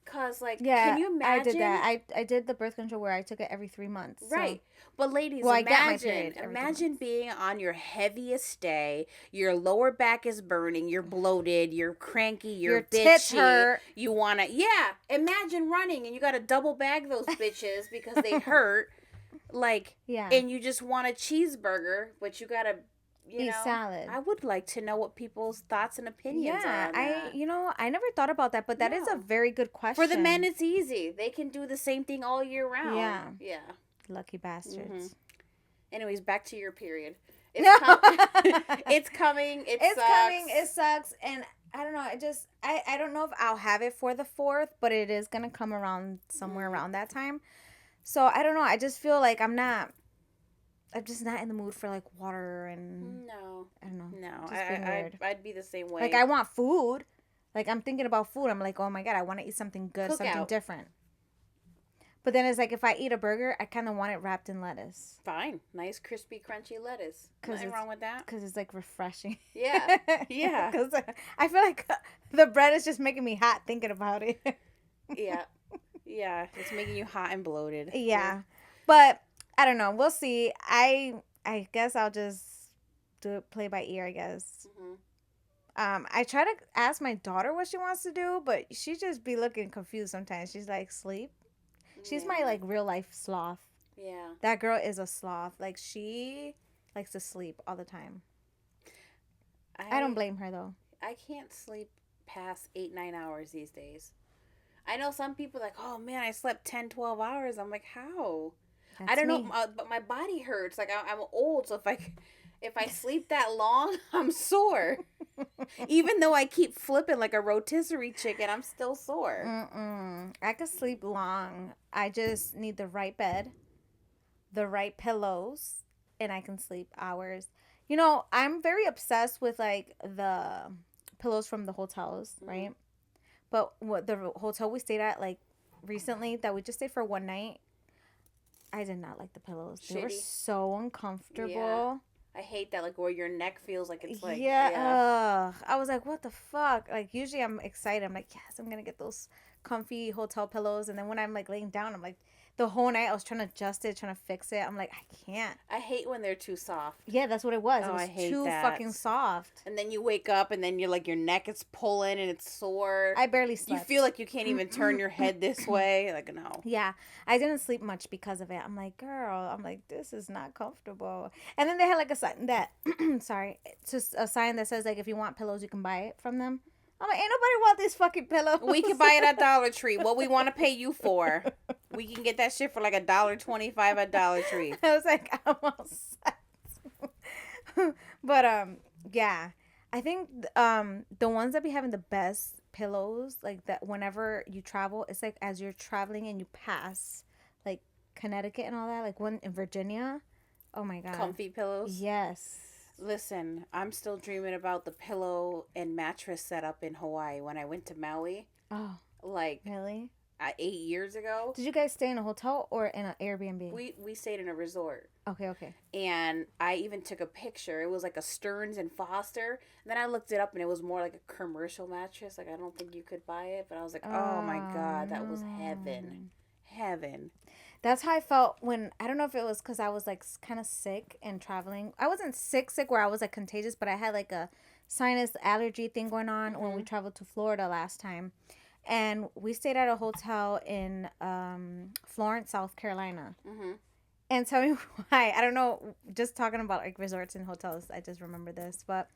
Because, can you imagine? I did that. I did the birth control where I took it every 3 months. Right. So. But ladies, imagine being on your heaviest day. Your lower back is burning. You're bloated. You're cranky. You're bitchy. Tits hurt. You want to, imagine running and you got to double bag those bitches because they hurt. And you just want a cheeseburger, but you got to, eat salad. I would like to know what people's thoughts and opinions are on that. I never thought about that, but that is a very good question. For the men, it's easy. They can do the same thing all year round. Yeah. Lucky bastards. Anyways, back to your period. It's coming. It sucks. It sucks. And I don't know. I don't know if I'll have it for the 4th, but it is going to come around somewhere around that time. So I don't know. I just feel like I'm just not in the mood for water and I don't know. No, I'd be the same way. I want food. I'm thinking about food. I'm like, oh my God, I want to eat something good, something different. But then it's like, if I eat a burger, I kind of want it wrapped in lettuce. Fine. Nice, crispy, crunchy lettuce. Nothing wrong with that. Because it's refreshing. Yeah. Yeah. Because I feel like the bread is just making me hot thinking about it. Yeah. Yeah. It's making you hot and bloated. Yeah. But I don't know. We'll see. I guess I'll just do it play by ear, I guess. I try to ask my daughter what she wants to do, but she just be looking confused sometimes. She's like, sleep. She's my real life sloth. Yeah. That girl is a sloth. She likes to sleep all the time. I don't blame her though. I can't sleep past 8-9 hours these days. I know some people oh man, I slept 10-12 hours. I'm like, how? That's I don't me. know, but my body hurts. I'm old, so if I sleep that long, I'm sore. Even though I keep flipping like a rotisserie chicken, I'm still sore. I could sleep long. I just need the right bed, the right pillows, and I can sleep hours. I'm very obsessed with the pillows from the hotels, right? But what the hotel we stayed at recently that we just stayed for one night, I did not like the pillows. Shitty. They were so uncomfortable. Yeah. I hate that, like, where your neck feels like it's like, yeah. I was like, what the fuck? Like, usually I'm excited. I'm like, yes, I'm gonna get those comfy hotel pillows. And then when I'm like laying down, I'm like, the whole night I was trying to adjust it, trying to fix it. I'm like, I can't. I hate when they're too soft. Yeah, that's what it was. Oh, It was I hate too that. fucking soft. And then you wake up and then you're like, your neck is pulling and it's sore. I barely slept. You feel like you can't even turn your head this way. Like, no. Yeah, I didn't sleep much because of it. I'm like, girl, this is not comfortable. And then they had like a sign that, sorry, it's just a sign that says like, if you want pillows, you can buy it from them. I'm like, ain't nobody want these fucking pillows. We can buy it at Dollar Tree. What we want to pay you for? We can get that shit for like $1.25 at Dollar Tree. I was like, I'm all set. But yeah, I think the ones that be having the best pillows, like that whenever you travel, it's like as you're traveling and you pass like Connecticut and all that, like one in Virginia. Oh my god. Comfy pillows. Yes. Listen, I'm still dreaming about the pillow and mattress setup in Hawaii when I went to Maui. Oh. Like, really? 8 years ago. Did you guys stay in a hotel or in an Airbnb? We stayed in a resort. Okay. And I even took a picture. It was like a Stearns and Foster. And then I looked it up and it was more like a commercial mattress. Like, I don't think you could buy it. But I was like, oh my God, that was heaven. Heaven. That's how I felt when, I don't know if it was because I was like kind of sick and traveling. I wasn't sick where I was like contagious, but I had like a sinus allergy thing going on when we traveled to Florida last time. And we stayed at a hotel in Florence, South Carolina. Mm-hmm. And tell me why. I don't know. Just talking about like resorts and hotels, I just remember this. But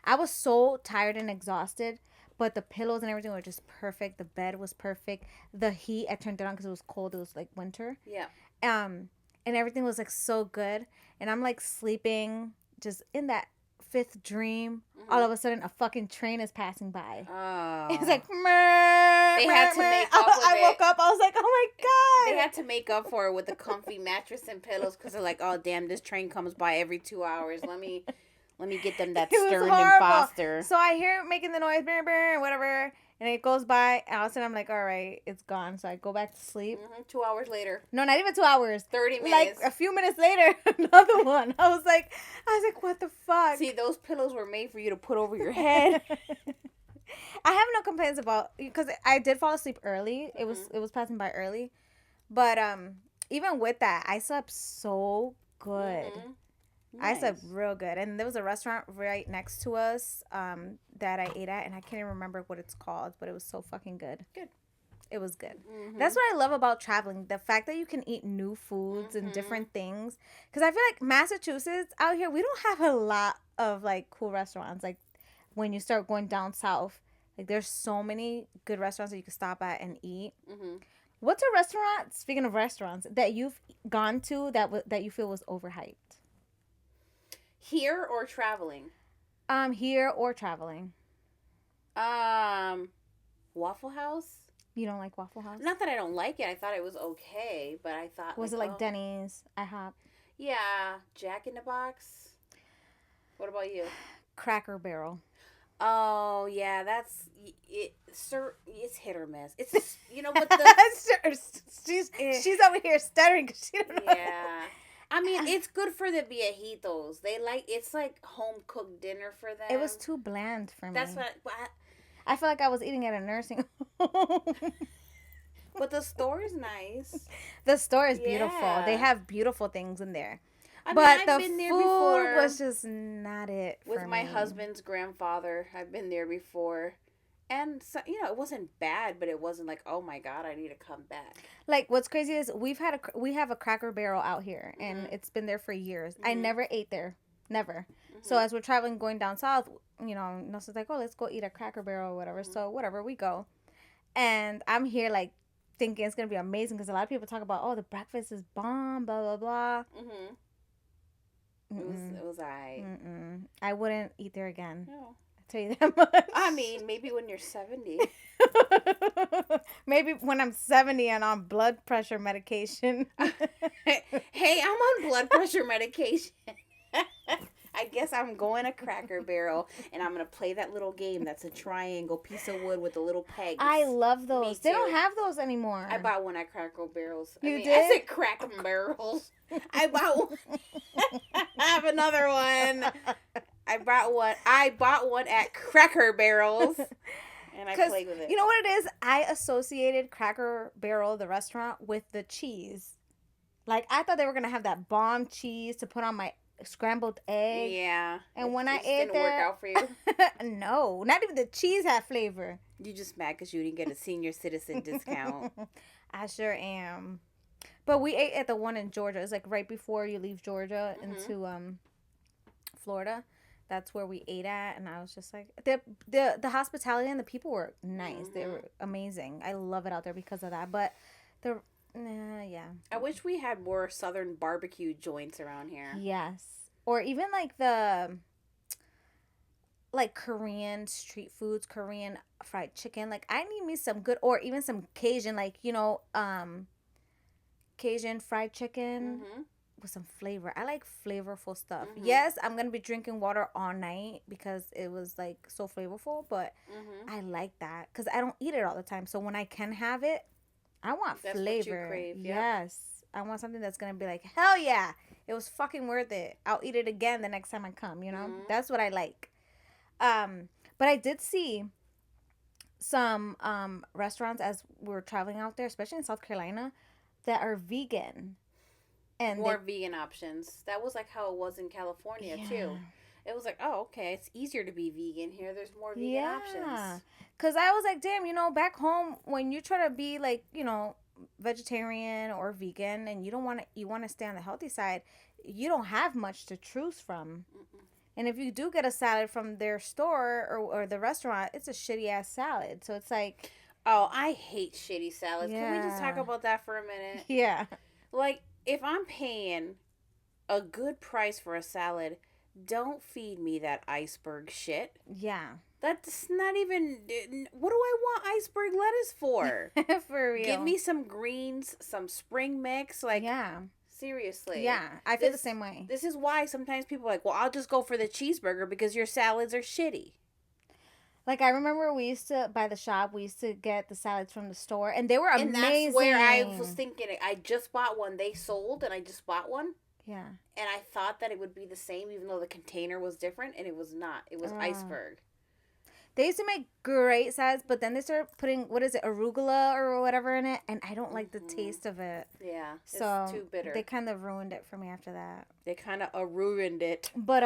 I was so tired and exhausted. But the pillows and everything were just perfect. The bed was perfect. The heat, I turned it on because it was cold. It was like winter. Yeah. And everything was like so good. And I'm like sleeping just in that fifth dream. Mm-hmm. All of a sudden, a fucking train is passing by. Oh. It's like, they had to make up with I woke up. I was like, oh my God. They had to make up for it with the comfy mattress and pillows because they're like, oh, damn, this train comes by every 2 hours. Let me get them that Stearns and Foster. So I hear it making the noise, brr, brr, whatever, and it goes by, and all of a sudden I'm like, all right, it's gone. So I go back to sleep. 2 hours later. No, not even 2 hours. 30 minutes. Like a few minutes later, another one. I was like, what the fuck? See, those pillows were made for you to put over your head. I have no complaints about, because I did fall asleep early. It was passing by early, but even with that, I slept so good. Mm-hmm. Nice. I slept real good. And there was a restaurant right next to us that I ate at, and I can't even remember what it's called, but it was so fucking good. Good. It was good. Mm-hmm. That's what I love about traveling. The fact that you can eat new foods and different things. Because I feel like Massachusetts, out here, we don't have a lot of, like, cool restaurants. Like, when you start going down south, like, there's so many good restaurants that you can stop at and eat. Mm-hmm. What's a restaurant, speaking of restaurants, that you've gone to that you feel was overhyped? Here or traveling? Here or traveling. Waffle House? You don't like Waffle House? Not that I don't like it. I thought it was okay, but I thought... Was it like Denny's, IHOP? Yeah. Jack in the Box? What about you? Cracker Barrel. Oh, yeah, that's... it's hit or miss. It's, but the... she's over here stuttering because she don't know. Yeah. I mean, it's good for the viejitos. It's like home cooked dinner for them. It was too bland for me. That's what I feel like I was eating at a nursing home. But the store is nice. The store is beautiful. They have beautiful things in there. I've the been there food before. Was just not it for With my husband's grandfather. I've been there before. And, so, it wasn't bad, but it wasn't like, oh, my God, I need to come back. Like, what's crazy is we have a Cracker Barrel out here, and it's been there for years. I never ate there. Never. So, as we're traveling, going down south, Nelson's like, oh, let's go eat at Cracker Barrel or whatever. So, whatever, we go. And I'm here, like, thinking it's going to be amazing because a lot of people talk about, oh, the breakfast is bomb, blah, blah, blah. It was all right. I wouldn't eat there again. No. Tell you that much. I mean, maybe when you're 70. Maybe when I'm 70 and on blood pressure medication. Hey, I'm on blood pressure medication. I guess I'm going to Cracker Barrel and I'm going to play that little game that's a triangle piece of wood with the little pegs. I love those. They don't have those anymore. I bought one at Cracker Barrels. You did? I said Cracker Barrels. I bought one. I have another one. I bought one at Cracker Barrels. And I played with it. You know what it is? I associated Cracker Barrel, the restaurant, with the cheese. Like, I thought they were going to have that bomb cheese to put on my scrambled egg. Yeah. And when I ate it didn't work out for you? No. Not even the cheese had flavor. You just mad because you didn't get a senior citizen discount. I sure am. But we ate at the one in Georgia. It's like right before you leave Georgia into Florida. That's where we ate at, and I was just like, the hospitality and the people were nice. They were amazing. I love it out there because of that. But yeah. I wish we had more southern barbecue joints around here. Yes, or even like the Korean street foods, Korean fried chicken. Like, I need me some good, or even some Cajun, like, Cajun fried chicken. With some flavor. I like flavorful stuff. Yes, I'm gonna be drinking water all night because it was like so flavorful, but I like that because I don't eat it all the time. So when I can have it, I want flavor. What you crave, yes, I want something that's gonna be like, hell yeah, it was fucking worth it. I'll eat it again the next time I come. That's what I like. But I did see some restaurants as we were traveling out there, especially in South Carolina, that are vegan. And more vegan options. That was like how it was in California too. It was like, oh, okay, it's easier to be vegan here. There's more vegan options. Because I was like, damn, back home when you try to be like, vegetarian or vegan, and you want to stay on the healthy side, you don't have much to choose from. And if you do get a salad from their store or the restaurant, it's a shitty ass salad. So it's like, oh, I hate shitty salads. Can we just talk about that for a minute? Yeah. Like, if I'm paying a good price for a salad, don't feed me that iceberg shit. Yeah. That's not even... What do I want iceberg lettuce for? For real. Give me some greens, some spring mix. Like, yeah. Seriously. Yeah, I feel the same way. This is why sometimes people are like, well, I'll just go for the cheeseburger because your salads are shitty. Like, I remember we used to, by the shop, we used to get the salads from the store, and they were amazing. And that's where I was thinking, I just bought one. They sold, and I just bought one. Yeah. And I thought that it would be the same, even though the container was different, and it was not. It was iceberg. They used to make great salads, but then they started putting, arugula or whatever in it, and I don't like the taste of it. Yeah, so it's too bitter. They kind of ruined it for me after that. They kind of ruined it. But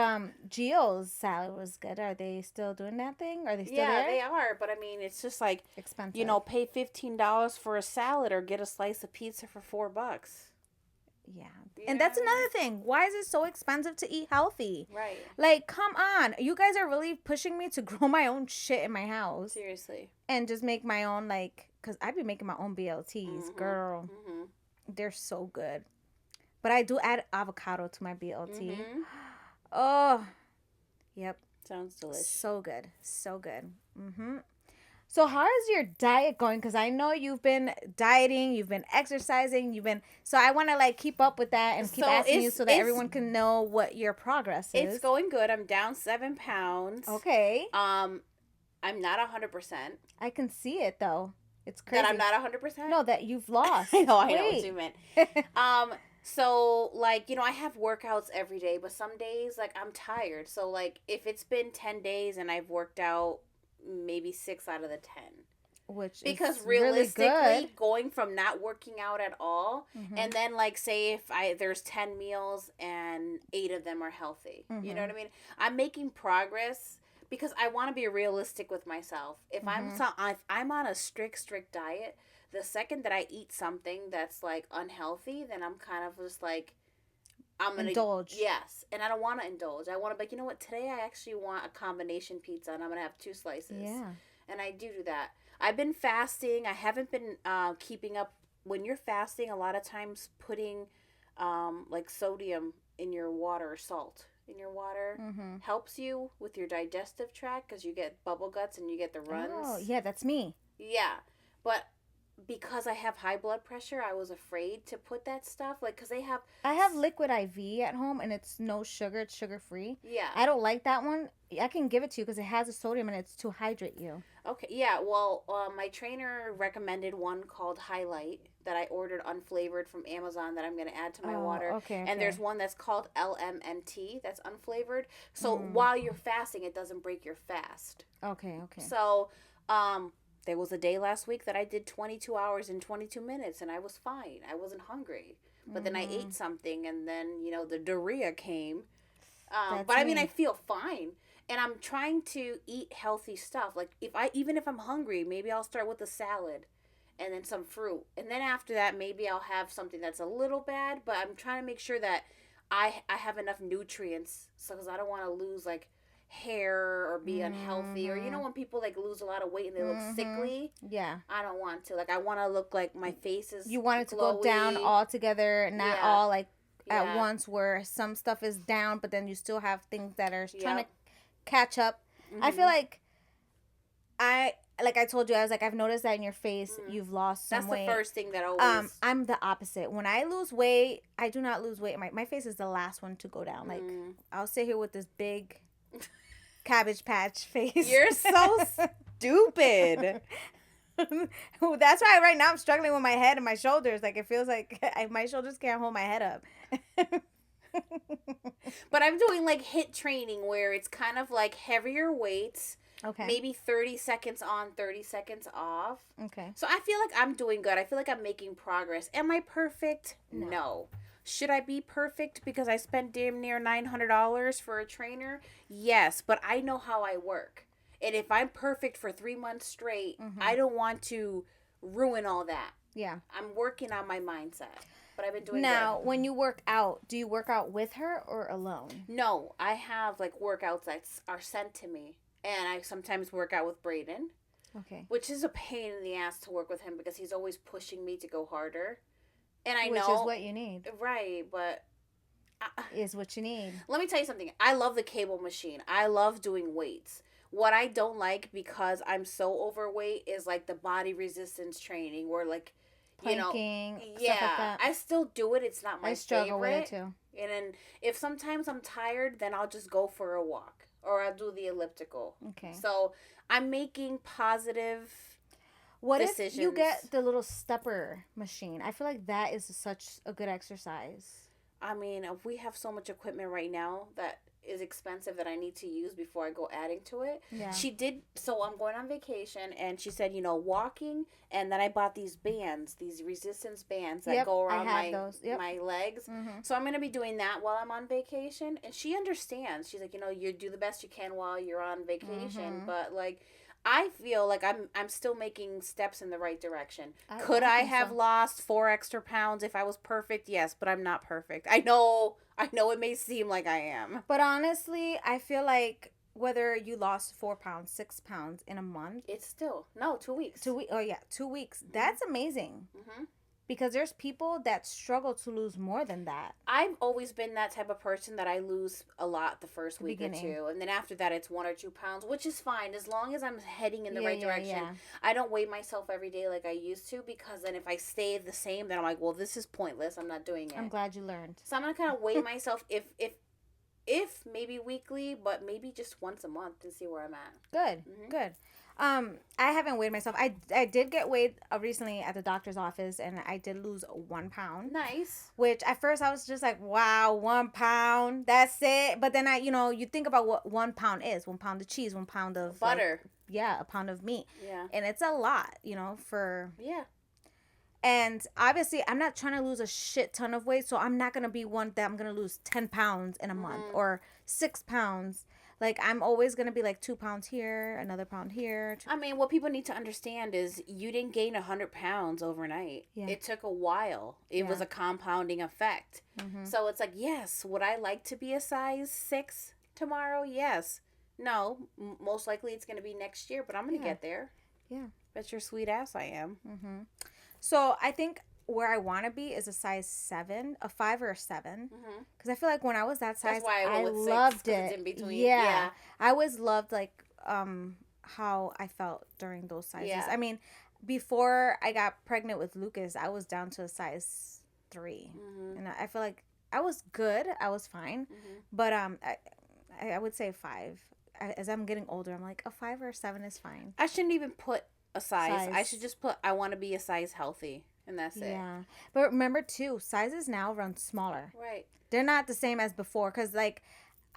Gio's salad was good. Are they still doing that thing? Are they still there? Yeah, they are, but I mean, it's just like, expensive. Pay $15 for a salad or get a slice of pizza for $4. Yeah. And that's another thing. Why is it so expensive to eat healthy? Right. Like, come on. You guys are really pushing me to grow my own shit in my house. Seriously. And just make my own, because I'd be making my own BLTs. Girl. Mm-hmm. They're so good. But I do add avocado to my BLT. Mm-hmm. Oh. Yep. Sounds delicious. So good. So good. Mm-hmm. So how is your diet going? Because I know you've been dieting, you've been exercising, so I want to keep up with that and keep asking you so that everyone can know what your progress is. It's going good. I'm down 7 pounds. Okay. I'm not 100%. I can see it though. It's crazy. That I'm not 100%? No, that you've lost. I know what you meant. So, I have workouts every day, but some days, I'm tired. So, if it's been 10 days and I've worked out maybe 6 out of the 10. Because realistically, really good. Going from not working out at all, and then, say if there's 10 meals and 8 of them are healthy. You know what I mean? I'm making progress because I want to be realistic with myself. If I'm on a strict diet, the second that I eat something that's unhealthy, then I'm kind of just I'm gonna indulge. Yes, and I don't want to indulge. I want to be you know what? Today I actually want a combination pizza, and I'm gonna have 2 slices. Yeah, and I do that. I've been fasting. I haven't been keeping up. When you're fasting, a lot of times putting sodium in your water or salt in your water helps you with your digestive tract because you get bubble guts and you get the runs. Oh, yeah, that's me. Yeah, but because I have high blood pressure, I was afraid to put that stuff. Like, because I have liquid IV at home, and it's no sugar. It's sugar free. Yeah. I don't like that one. I can give it to you because it has a sodium and it's to hydrate you. Okay. Yeah. Well, my trainer recommended one called Highlight that I ordered unflavored from Amazon that I'm going to add to my water. Okay. And there's one that's called LMNT that's unflavored. So while you're fasting, it doesn't break your fast. Okay. So, there was a day last week that I did 22 hours and 22 minutes, and I was fine. I wasn't hungry. But then I ate something, and then, the diarrhea came. But I mean, I feel fine. And I'm trying to eat healthy stuff. Like, even if I'm hungry, maybe I'll start with a salad and then some fruit. And then after that, maybe I'll have something that's a little bad. But I'm trying to make sure that I have enough nutrients. So, because I don't want to lose, like, hair or be unhealthy, or when people like lose a lot of weight and they look sickly. Yeah, I don't want to. Like, I want to look like my face is you want it to glowy. go down all together, not all like at once, where some stuff is down but then you still have things that are trying to catch up. I feel like I told you, I was like, I've noticed that in your face you've lost some weight. That's the first thing that always I'm the opposite. When I lose weight, I do not lose weight. My face is the last one to go down. Like, I'll sit here with this big Cabbage Patch face. You're so stupid. That's why right now I'm struggling with my head and my shoulders. Like, it feels like my shoulders can't hold my head up. But I'm doing like HIIT training where it's kind of like heavier weights. Okay. Maybe 30 seconds on, 30 seconds off. Okay. So I feel like I'm doing good. I feel like I'm making progress. Am I perfect? No. Should I be perfect because I spent damn near $900 for a trainer? Yes, but I know how I work. And if I'm perfect for 3 months straight, I don't want to ruin all that. Yeah. I'm working on my mindset. But I've been doing now, good. When you work out, do you work out with her or alone? No, I have like workouts that are sent to me. And I sometimes work out with Brayden. Okay. Which is a pain in the ass to work with him because he's always pushing me to go harder. And I know. Which is what you need. Right, but. Is what you need. Let me tell you something. I love the cable machine. I love doing weights. What I don't like, because I'm so overweight, is like the body resistance training where like, planking, yeah, stuff like that. I still do it. It's not my favorite. I struggle with it too. And then if sometimes I'm tired, then I'll just go for a walk or I'll do the elliptical. Okay. So I'm making positive decisions. If you get the little stepper machine? I feel like that is such a good exercise. I mean, we have so much equipment right now that is expensive that I need to use before I go adding to it. Yeah. She did. So I'm going on vacation and she said, walking. And then I bought these bands, these resistance bands that go around my legs. Mm-hmm. So I'm going to be doing that while I'm on vacation. And she understands. She's like, you do the best you can while you're on vacation. But like, I feel like I'm still making steps in the right direction. Could I have lost 4 extra pounds if I was perfect? Yes, but I'm not perfect. I know it may seem like I am. But honestly, I feel like whether you lost 4 pounds, 6 pounds in a month. It's still, 2 weeks. 2 weeks. Oh, yeah, 2 weeks. That's amazing. Mm-hmm. Because there's people that struggle to lose more than that. I've always been that type of person that I lose a lot the first week or two. And then after that, it's 1 or 2 pounds, which is fine as long as I'm heading in the right direction. Yeah. I don't weigh myself every day like I used to, because then if I stay the same, then I'm like, well, this is pointless. I'm not doing it. I'm glad you learned. So I'm going to kind of weigh myself if maybe weekly, but maybe just once a month and see where I'm at. Good. Mm-hmm. Good. I haven't weighed myself. I did get weighed recently at the doctor's office, and I did lose 1 pound. Nice. Which at first I was just like, wow, 1 pound, that's it. But then you think about what 1 pound is: 1 pound of cheese, 1 pound of butter. A pound of meat. Yeah. And it's a lot, for. Yeah. And obviously, I'm not trying to lose a shit ton of weight, so I'm not gonna be one that I'm gonna lose 10 pounds in a month or 6 pounds. Like, I'm always going to be like 2 pounds here, another pound here. I mean, what people need to understand is you didn't gain 100 pounds overnight. Yeah. It took a while. It was a compounding effect. Mm-hmm. So it's like, yes, would I like to be a size 6 tomorrow? Yes. No, most likely it's going to be next year, but I'm going to get there. Yeah. Bet your sweet ass I am. Mm-hmm. So I think where I want to be is a size 7, a 5 or a 7. Because I feel like when I was that size, I loved it. In between. Yeah. I always loved, like, how I felt during those sizes. Yeah. I mean, before I got pregnant with Lucas, I was down to a size 3. Mm-hmm. And I feel like I was good. I was fine. Mm-hmm. But I would say 5. As I'm getting older, I'm like, a 5 or a 7 is fine. I shouldn't even put a size. I should just put, I want to be a size healthy. And that's it. Yeah. But remember, too, sizes now run smaller. Right. They're not the same as before. Because, like,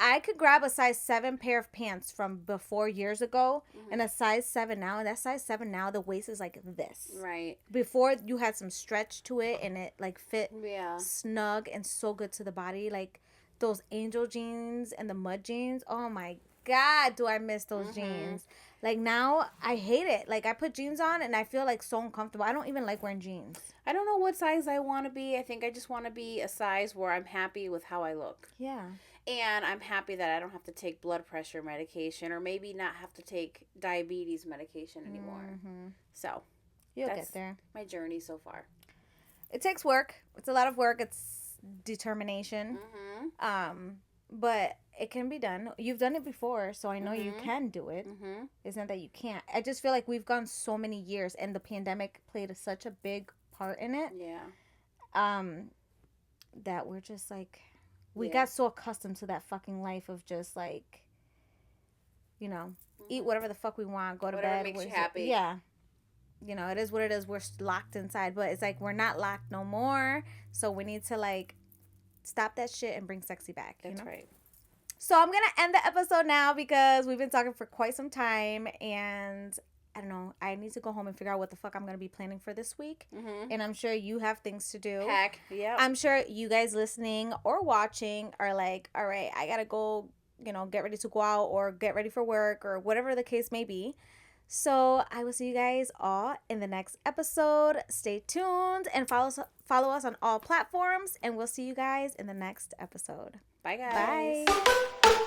I could grab a size 7 pair of pants from before years ago and a size 7 now. And that size 7 now, the waist is like this. Right. Before, you had some stretch to it and it like fit snug and so good to the body. Like those angel jeans and the mud jeans. Oh my God, do I miss those jeans. Like now, I hate it. Like I put jeans on and I feel like so uncomfortable. I don't even like wearing jeans. I don't know what size I want to be. I think I just want to be a size where I'm happy with how I look. Yeah. And I'm happy that I don't have to take blood pressure medication or maybe not have to take diabetes medication anymore. Mm-hmm. So, you'll get there. My journey so far. It takes work. It's a lot of work. It's determination. But it can be done. You've done it before, so I know you can do it. It's not that you can't. I just feel like we've gone so many years, and the pandemic played such a big part in it. Yeah. That we're just like... We got so accustomed to that fucking life of just like, you know, eat whatever the fuck we want, go to bed. Whatever makes you happy. Yeah. You know, it is what it is. We're locked inside, but it's like we're not locked no more. So we need to like stop that shit and bring sexy back. That's right. So I'm going to end the episode now because we've been talking for quite some time and... I don't know. I need to go home and figure out what the fuck I'm going to be planning for this week. And I'm sure you have things to do. Heck, yeah. I'm sure you guys listening or watching are like, all right, I got to go, you know, get ready to go out or get ready for work or whatever the case may be. So I will see you guys all in the next episode. Stay tuned and follow us on all platforms. And we'll see you guys in the next episode. Bye, guys. Bye.